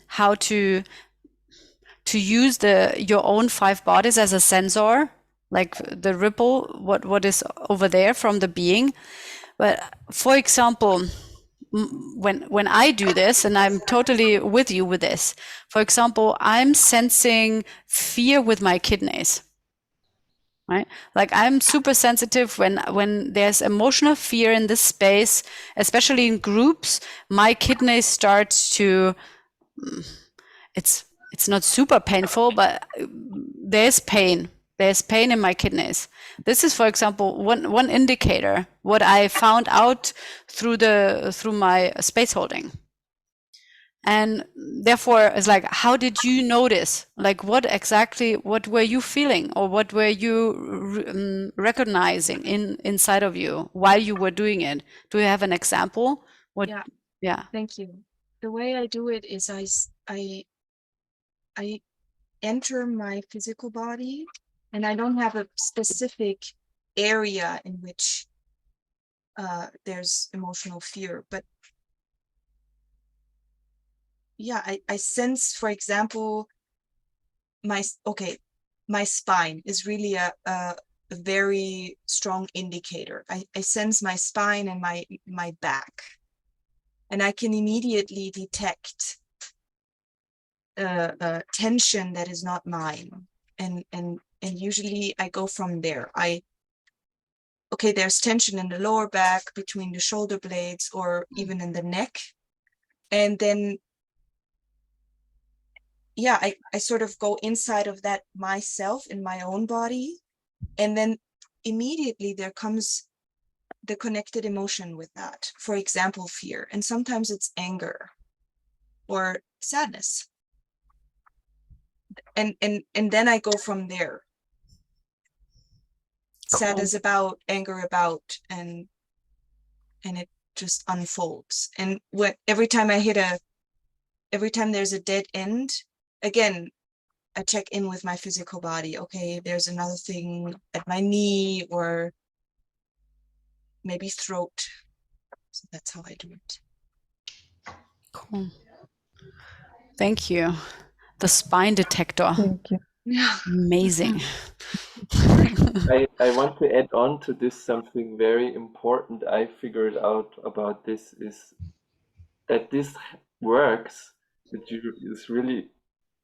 how to use your own 5 bodies as a sensor, like the ripple, what is over there from the being. But for example, when I do this, and I'm totally with you with this, for example, I'm sensing fear with my kidneys, right? Like I'm super sensitive when there's emotional fear in this space, especially in groups, my kidneys start to, it's not super painful, but there's pain. There's pain in my kidneys. This is, for example, one indicator, what I found out through my space holding. And therefore, it's like, how did you notice? Like, what were you feeling, or what were you recognizing inside of you while you were doing it? Do you have an example? Yeah. Thank you. The way I do it is I enter my physical body, and I don't have a specific area in which there's emotional fear. But yeah, I sense, for example, my spine is really a very strong indicator. I sense my spine and my back, and I can immediately detect tension that is not mine, and usually I go from there. There's tension in the lower back, between the shoulder blades, or even in the neck, and then I sort of go inside of that myself, in my own body, and then immediately there comes the connected emotion with that. For example, fear, and sometimes it's anger or sadness. And then I go from there. Sadness about, anger about, and it just unfolds. And every time there's a dead end, again, I check in with my physical body. Okay, there's another thing at my knee, or maybe throat. So that's how I do it. Cool. Thank you. The spine detector. Thank you. Amazing. I want to add on to this something very important I figured out about this is that this works. It's really,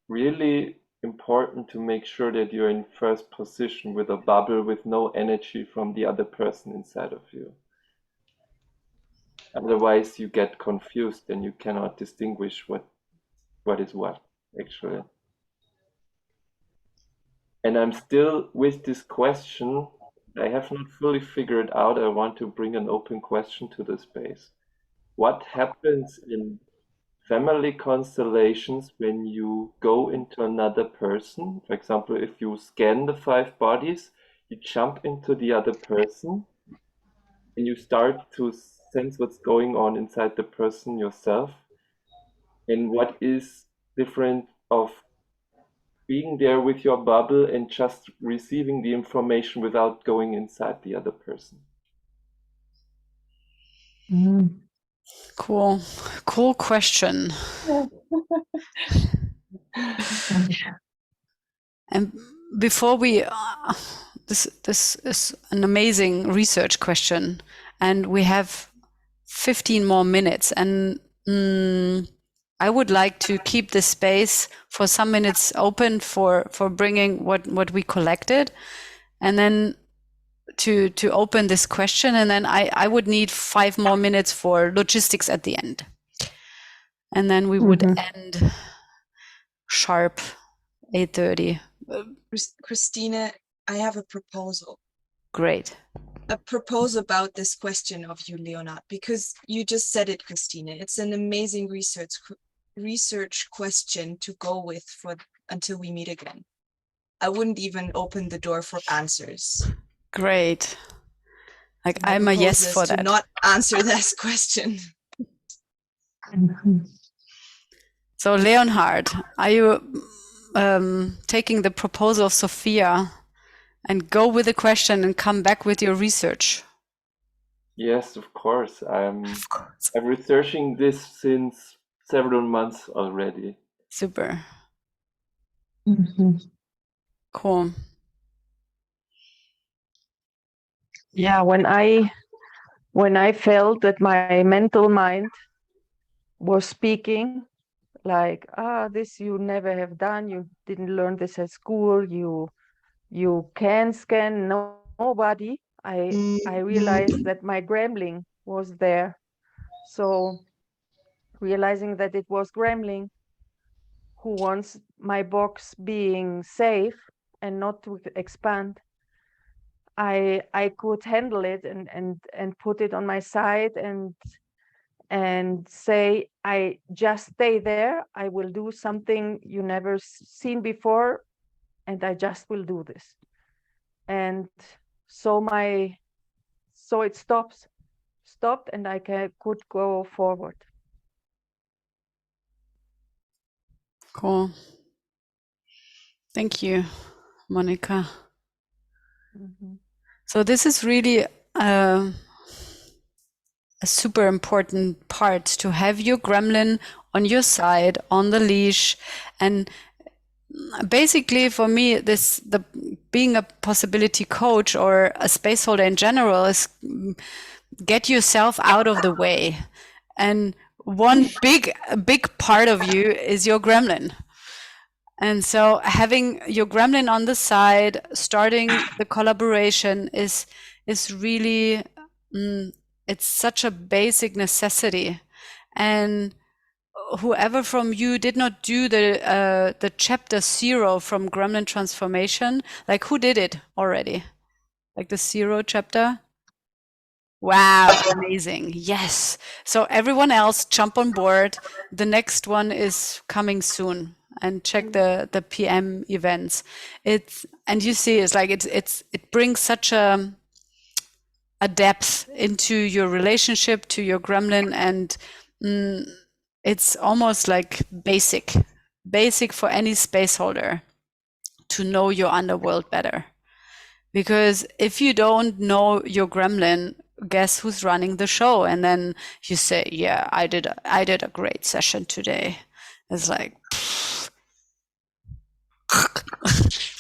really important to make sure that you're in first position with a bubble with no energy from the other person inside of you. Otherwise you get confused and you cannot distinguish what is what, actually. And I'm still with this question. I have not fully figured out. I want to bring an open question to the space. What happens in family constellations when you go into another person? For example, if you scan the 5 bodies, you jump into the other person and you start to sense what's going on inside the person yourself. And what is different of being there with your bubble and just receiving the information without going inside the other person? Cool question. And before we, this is an amazing research question, and we have 15 more minutes, and I would like to keep the space for some minutes open for bringing what we collected, and then to open this question, and then I would need 5 more minutes for logistics at the end, and then we would end sharp 8:30. Christine, I have a proposal. Great. A proposal about this question of you, Leonard, because you just said it, Christine. It's an amazing research question to go with until we meet again. I wouldn't even open the door for answers. Great. Like, I'm a yes for that. To not answer this question. So Leonhard, are you taking the proposal of Sophia and go with the question and come back with your research? Yes, of course. I'm researching this since several months already. Super. Cool. Yeah, when I felt that my mental mind was speaking, like, this you never have done, you didn't learn this at school, you can scan nobody, I realized that my gremlin was there. So realizing that it was gremlin who wants my box being safe and not to expand, I could handle it and put it on my side and say, I just stay there. I will do something you never seen before, and I just will do this. And so it stopped, and I could go forward. Cool. Thank you, Monica. So this is really a super important part to have your gremlin on your side, on the leash. And basically for me, being a possibility coach or a space holder in general is get yourself out of the way. And one big part of you is your gremlin. And so having your gremlin on the side, starting the collaboration is really, it's such a basic necessity. And whoever from you did not do the chapter 0 from Gremlin Transformation, like who did it already? Like the 0 chapter? Wow, amazing. Yes. So everyone else jump on board. The next one is coming soon, and check the PM events. And you see it's like it brings such a depth into your relationship to your gremlin, and it's almost like basic for any space holder to know your underworld better. Because if you don't know your gremlin, guess who's running the show? And then you say, yeah, I did a great session today. It's like,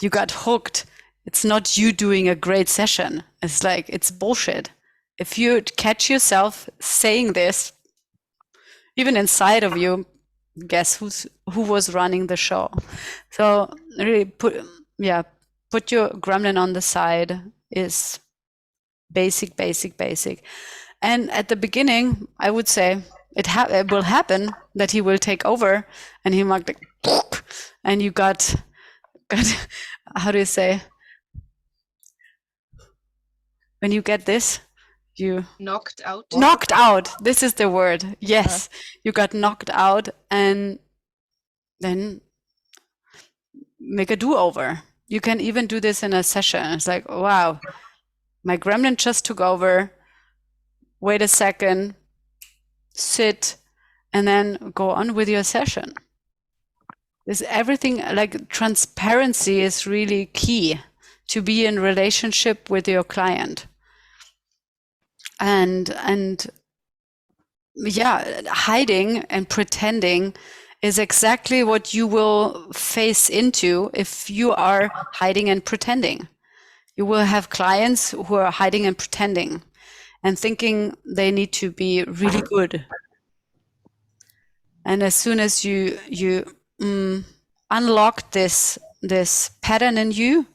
you got hooked. It's not you doing a great session. It's like, it's bullshit. If you catch yourself saying this, even inside of you, guess who was running the show. So really put your gremlin on the side is basic. And at the beginning, I would say it will happen that he will take over, and he might like, and you got how do you say, when you get this, you knocked out. Knocked out. This is the word. Yes, you got knocked out, and then make a do-over. You can even do this in a session. It's like, wow, my gremlin just took over. Wait a second, sit, and then go on with your session. This everything, like transparency is really key to be in relationship with your client. And yeah, hiding and pretending is exactly what you will face into if you are hiding and pretending. You will have clients who are hiding and pretending and thinking they need to be really good. And as soon as you unlock this pattern in you,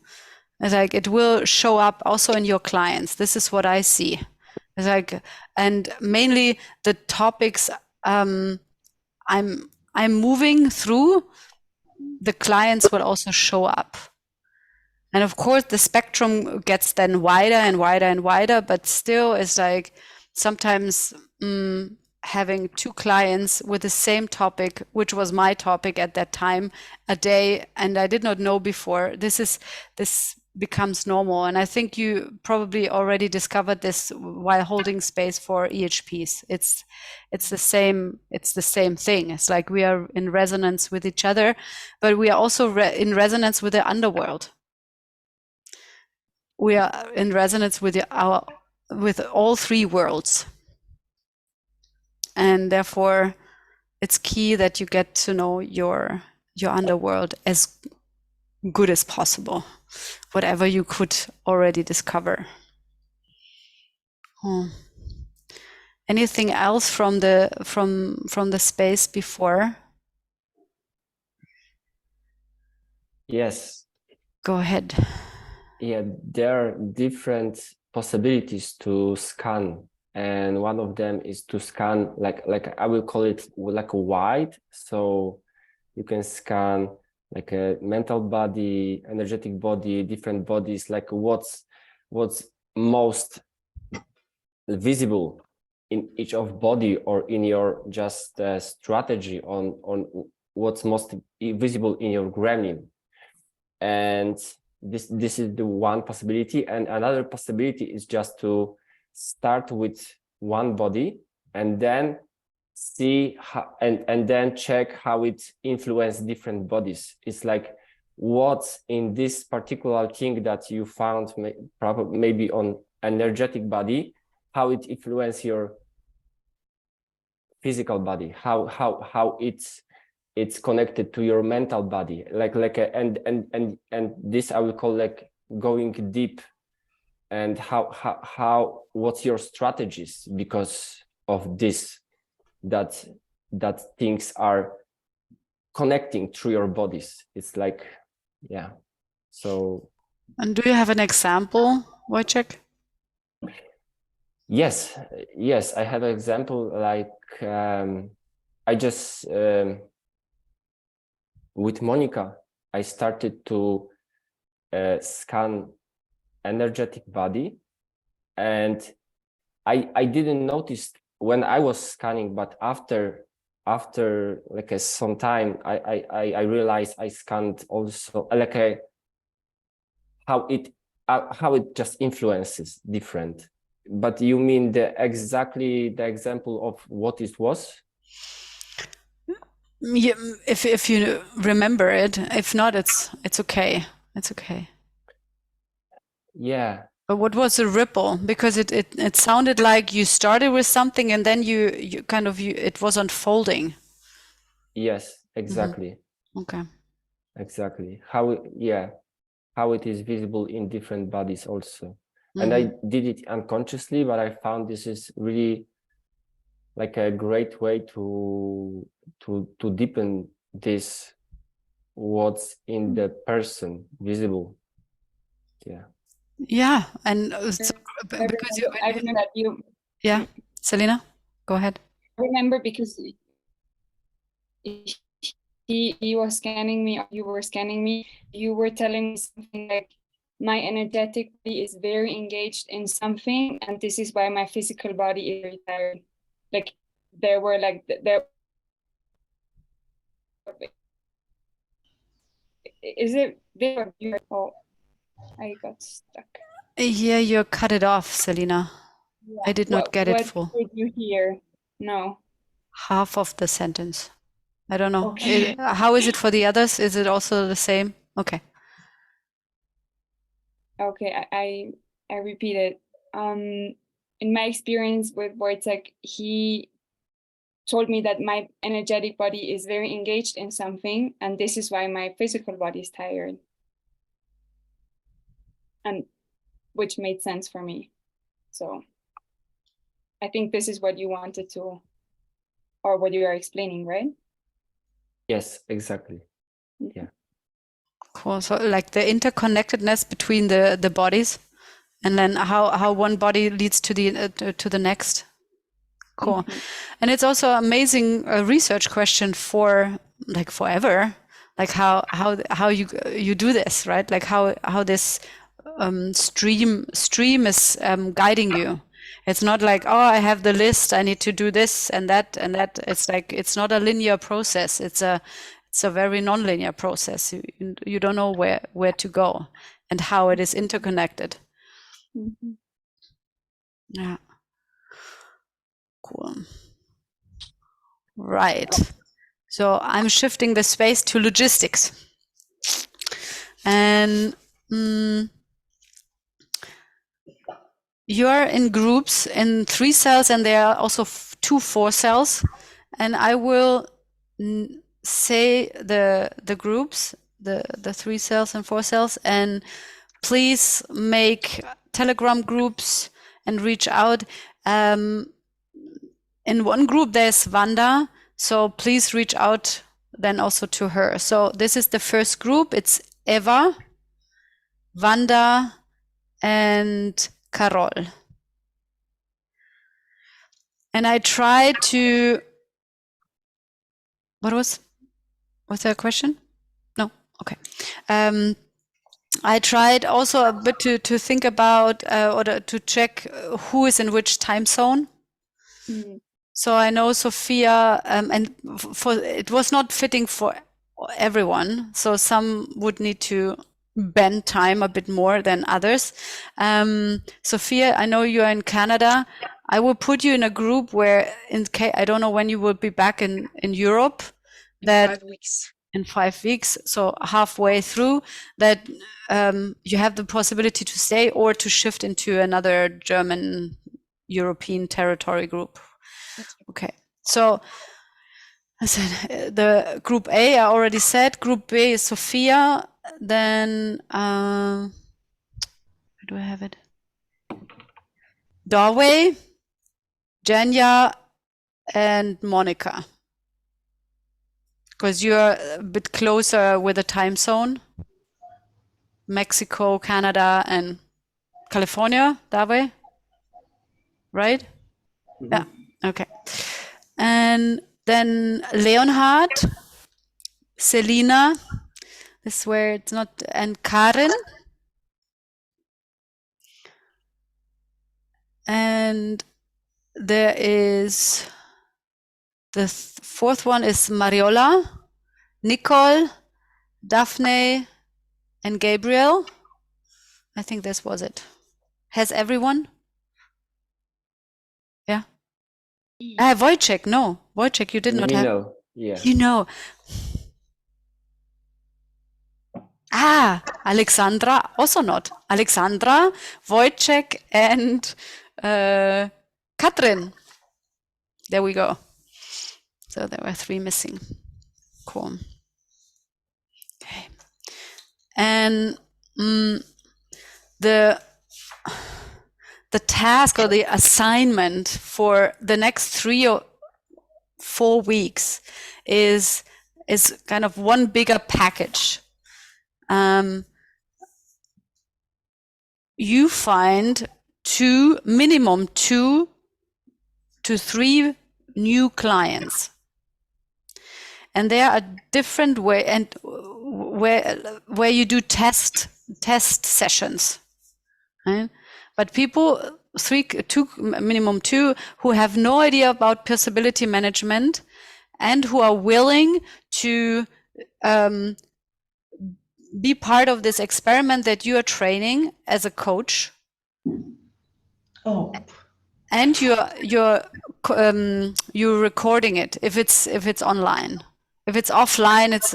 it's like it will show up also in your clients. This is what I see. It's like, and mainly the topics I'm moving through, the clients will also show up. And of course, the spectrum gets then wider and wider and wider, but still it's like sometimes having 2 clients with the same topic, which was my topic at that time, a day, and I did not know before. This becomes normal. And I think you probably already discovered this while holding space for EHPs. It's the same thing. It's like we are in resonance with each other, but we are also in resonance with the underworld. We are in resonance with all 3 worlds. And therefore it's key that you get to know your underworld as good as possible, whatever you could already discover. Anything else from the space before? Yes. Go ahead. Yeah, there are different possibilities to scan, and one of them is to scan like I will call it like a wide. So you can scan like a mental body, energetic body, different bodies, like what's most visible in each of body, or in your just strategy on what's most visible in your gremlin. And this is the one possibility. And another possibility is just to start with one body and then see how, and then check how it influences different bodies. It's like what's in this particular thing that you found maybe on energetic body, how it influences your physical body, how it's connected to your mental body, and this I will call like going deep, and how what's your strategies because of this, that things are connecting through your bodies. It's like, yeah. So. And do you have an example, Wojciech? Yes, I have an example. Like I just with Monica, I started to scan energetic body, and I didn't notice when I was scanning, but after like some time, I realized I scanned also like how it just influences different. But you mean exactly the example of what it was? Yeah, if you remember it. If not, it's okay. It's okay. Yeah. But what was the ripple? Because it sounded like you started with something and then you kind of it was unfolding. Yes, exactly. Okay. Exactly. How it is visible in different bodies also. And I did it unconsciously, but I found this is really like a great way to deepen this, what's in the person visible. Yeah. Yeah, and so, because I remember that you. Yeah, Selena, go ahead. I remember because he was scanning me, you were scanning me, you were telling me something like, my energetic body is very engaged in something, and this is why my physical body is very tired. Like there were like there. Is it there? Oh, I got stuck. Yeah, you cut it off, Selena. Yeah. I did not get it full. What did you hear? No. Half of the sentence. I don't know. Okay. How is it for the others? Is it also the same? Okay. Okay, I repeat it. In my experience with Wojciech, he told me that my energetic body is very engaged in something, and this is why my physical body is tired. And which made sense for me. So I think this is what you wanted to, or what you are explaining, right? Yes, exactly. Yeah. Cool. So like the interconnectedness between the bodies, and then how one body leads to the next. Cool. And it's also amazing research question for like forever, like how you do this, right? Like how this stream is guiding you. It's not like, oh, I have the list, I need to do this and that and that. It's like, it's not a linear process. It's a very non-linear process. You don't know where to go and how it is interconnected. Yeah. Cool. Right. So I'm shifting the space to logistics. And you're in groups in 3 cells, and there are also 2 4 cells. And I will say the groups, the 3 cells and 4 cells, and please make Telegram groups and reach out. In one group there's Wanda, so please reach out then also to her. So this is the first group. It's Eva, Wanda, and Carol. And I tried to, was there a question? No, okay. I tried also a bit to think about or to check who is in which time zone. So I know Sophia, and it was not fitting for everyone. So some would need to bend time a bit more than others. Sophia, I know you are in Canada. I will put you in a group where, I don't know when you will be back in Europe. That 5 weeks. In 5 weeks, so halfway through, that you have the possibility to stay or to shift into another German European territory group. Okay, So I said the group A I already said. Group B is Sophia. Then where do I have it? Norway, Jenya, and Monica. Because you're a bit closer with the time zone. Mexico, Canada, and California, that way. Right? Yeah. Okay. And then Leonhard, Selina, this is where it's not, and Karen. And there is the fourth one is Mariola, Nicole, Daphne, and Gabriel. I think this was it. Has everyone? Yeah. Wojciech, no. Wojciech, you did not have. No, yeah. You know. Alexandra, also not. Alexandra, Wojciech, and Katrin. There we go. So there were 3 missing. Cool. Okay. And the task or the assignment for the next 3 or 4 weeks is kind of one bigger package. You find minimum 2 to 3 new clients, and there are different way and where you do test sessions, right? But people minimum 2 who have no idea about possibility management and who are willing to be part of this experiment that you are training as a coach. Oh. And you're recording it if it's online. If it's offline, it's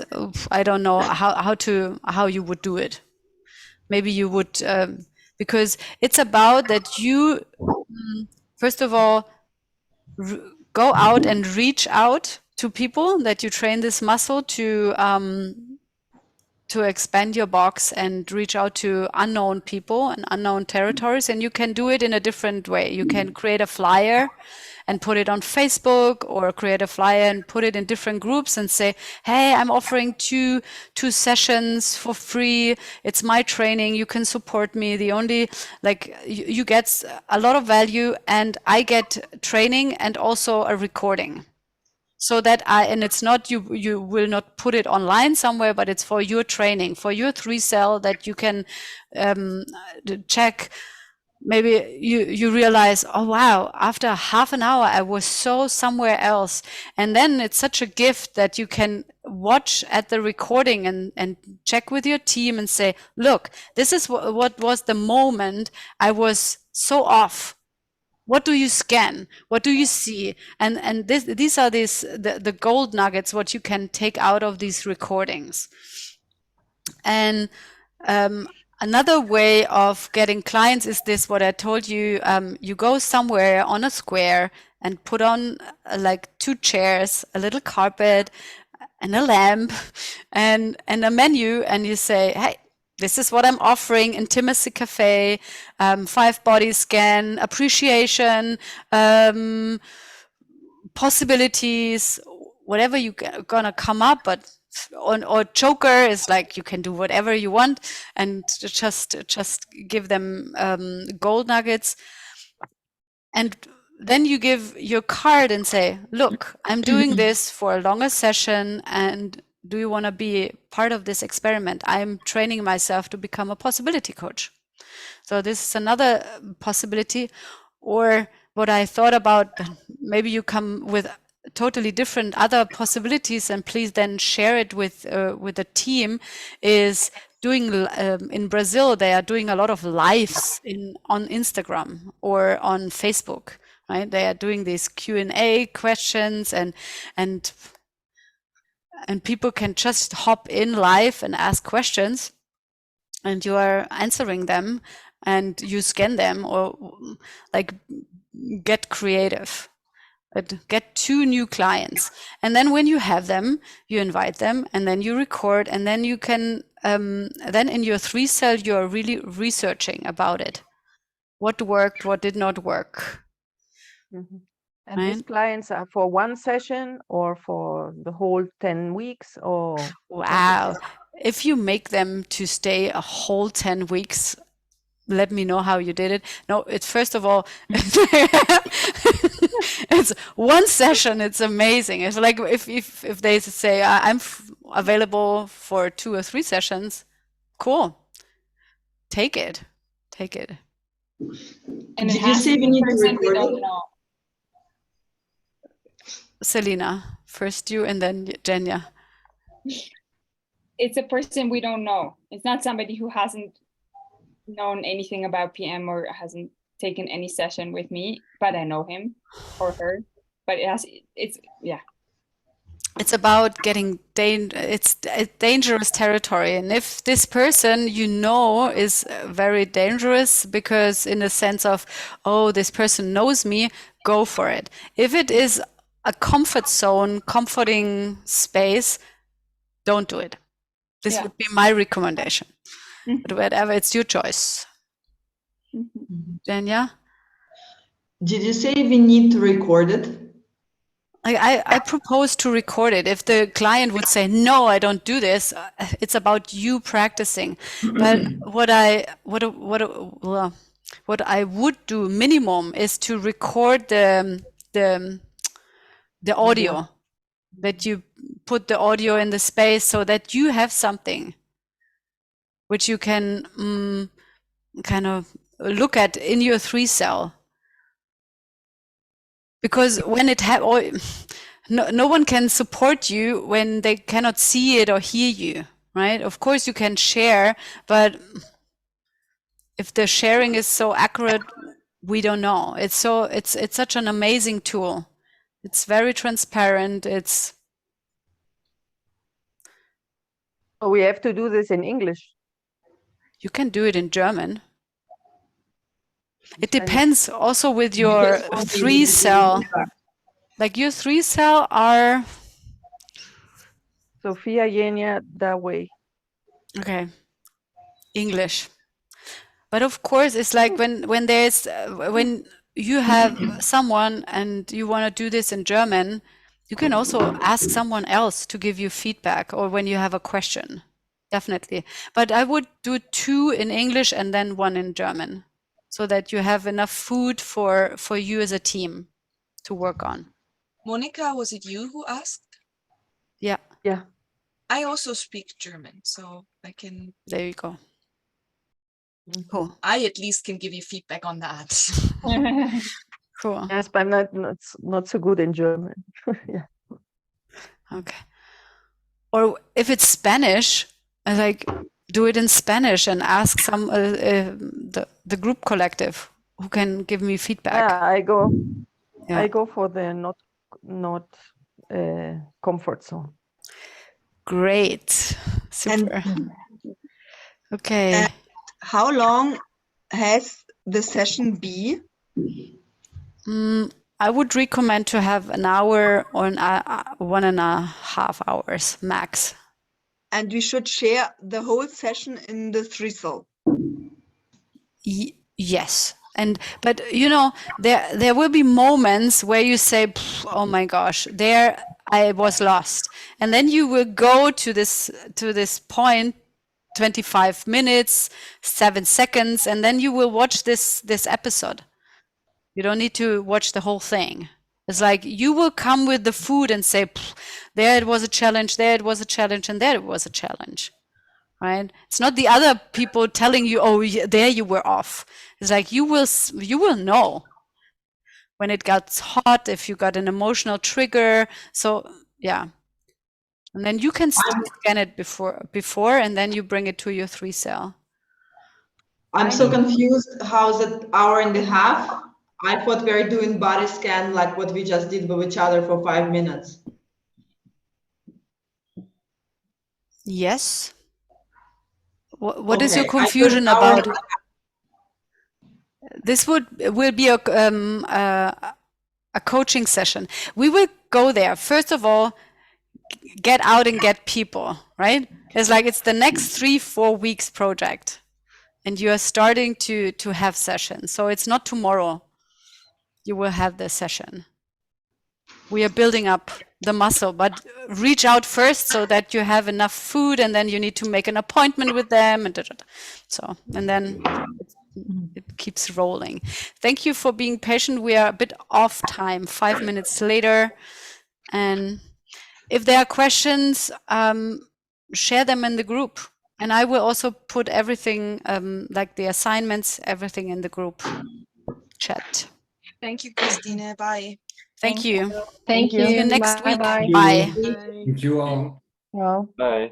I don't know how you would do it. Maybe you would because it's about that you first of all go out and reach out to people that you train this muscle to expand your box and reach out to unknown people and unknown territories. And you can do it in a different way. You can create a flyer and put it on Facebook, or create a flyer and put it in different groups and say, hey, I'm offering two sessions for free. It's my training. You can support me. The only, you get a lot of value, and I get training and also a recording. So that and it's not, you will not put it online somewhere, but it's for your training, for your 3-cell that you can check. Maybe you realize, oh wow, after half an hour I was so somewhere else. And then it's such a gift that you can watch at the recording and check with your team and say, look, this is what was the moment I was so off. What do you scan? What do you see? And these are the gold nuggets what you can take out of these recordings. And another way of getting clients is this, what I told you. You go somewhere on a square and put on 2 chairs, a little carpet, and a lamp, and a menu, and you say, hey, this is what I'm offering: Intimacy Cafe, 5 body scan, appreciation, possibilities, whatever you gonna come up. But or Joker is you can do whatever you want, and just give them gold nuggets. And then you give your card and say, look, I'm doing this for a longer session, and do you want to be part of this experiment? I'm training myself to become a possibility coach. So this is another possibility. Or what I thought about, maybe you come with totally different other possibilities, and please then share it with the team, is doing in Brazil, they are doing a lot of lives on Instagram or on Facebook, right? They are doing these Q&A questions, and people can just hop in live and ask questions, and you are answering them, and you scan them, or get creative. but get 2 new clients. And then when you have them, you invite them, and then you record, and then you can, then in your 3-cell, you're really researching about it. What worked, what did not work. Mm-hmm. And these clients are for one session or for the whole 10 weeks or? Wow. If you make them to stay a whole 10 weeks, let me know how you did it. No, it's first of all, it's one session. It's amazing. It's like if they say I'm available for 2 or 3 sessions, cool. Take it. And Did you say we need to record it? Selena, first you and then Jenya. It's a person we don't know. It's not somebody who hasn't known anything about PM or hasn't taken any session with me, but I know him or her. But it's about getting it's a dangerous territory, and if this person is very dangerous, because in the sense of, oh, this person knows me, go for it. If it is a comfort zone, comforting space, don't do it. This would be my recommendation. But whatever, it's your choice. Jenya? Did you say we need to record it? I propose to record it. If the client would say, no, I don't do this, it's about you practicing. But what I would do minimum is to record the audio, that you put the audio in the space so that you have something which you can kind of look at in your 3-cell. Because when no one can support you when they cannot see it or hear you, right? Of course you can share, but if the sharing is so accurate, we don't know. It's such an amazing tool. It's very transparent. So we have to do this in English. You can do it in German. It depends also with your 3-cell. Like your 3-cell are Sophia, Jenya, that way. Okay. English. But of course, it's like when there's when you have someone and you want to do this in German, you can also ask someone else to give you feedback, or when you have a question, definitely. But I would do 2 in English and then 1 in German, so that you have enough food for you as a team to work on. Monica, was it you who asked? Yeah. I also speak German, so I can. There you go. Cool. I at least can give you feedback on that. Cool. Yes, but I'm not so good in German. Yeah. Okay. Or if it's Spanish, like do it in Spanish and ask some the group collective who can give me feedback. Yeah, I go for the not comfort zone. Great. Super. Okay. And how long has the session be? I would recommend to have an hour or 1.5 hours max. And we should share the whole session in the 3-cell. Yes. But there will be moments where you say, oh my gosh, there I was lost. And then you will go to this point, 25 minutes, 7 seconds, and then you will watch this episode. You don't need to watch the whole thing. It's like you will come with the food and say, there it was a challenge, there it was a challenge, and there it was a challenge, right? It's not the other people telling you, oh, there you were off. It's like you will know when it gets hot, if you got an emotional trigger. So yeah. And then you can scan it before, and then you bring it to your 3-cell. I'm so confused. How's it hour and a half? I thought we are doing body scan like what we just did with each other for 5 minutes. Yes. What is your confusion about it? This will be a a coaching session. We will go there. First of all, get out and get people, right? It's like it's the next 3-4 weeks project. And you are starting to have sessions. So it's not tomorrow you will have the session. We are building up the muscle, but reach out first so that you have enough food, and then you need to make an appointment with them, and so, and then it keeps rolling. Thank you for being patient. We are a bit off time, 5 minutes later. And if there are questions, share them in the group. And I will also put everything, like the assignments, everything in the group chat. Thank you, Christine. Bye. Thank you. Thank you. See you next week. Bye. Bye. Thank you all. Well. Bye.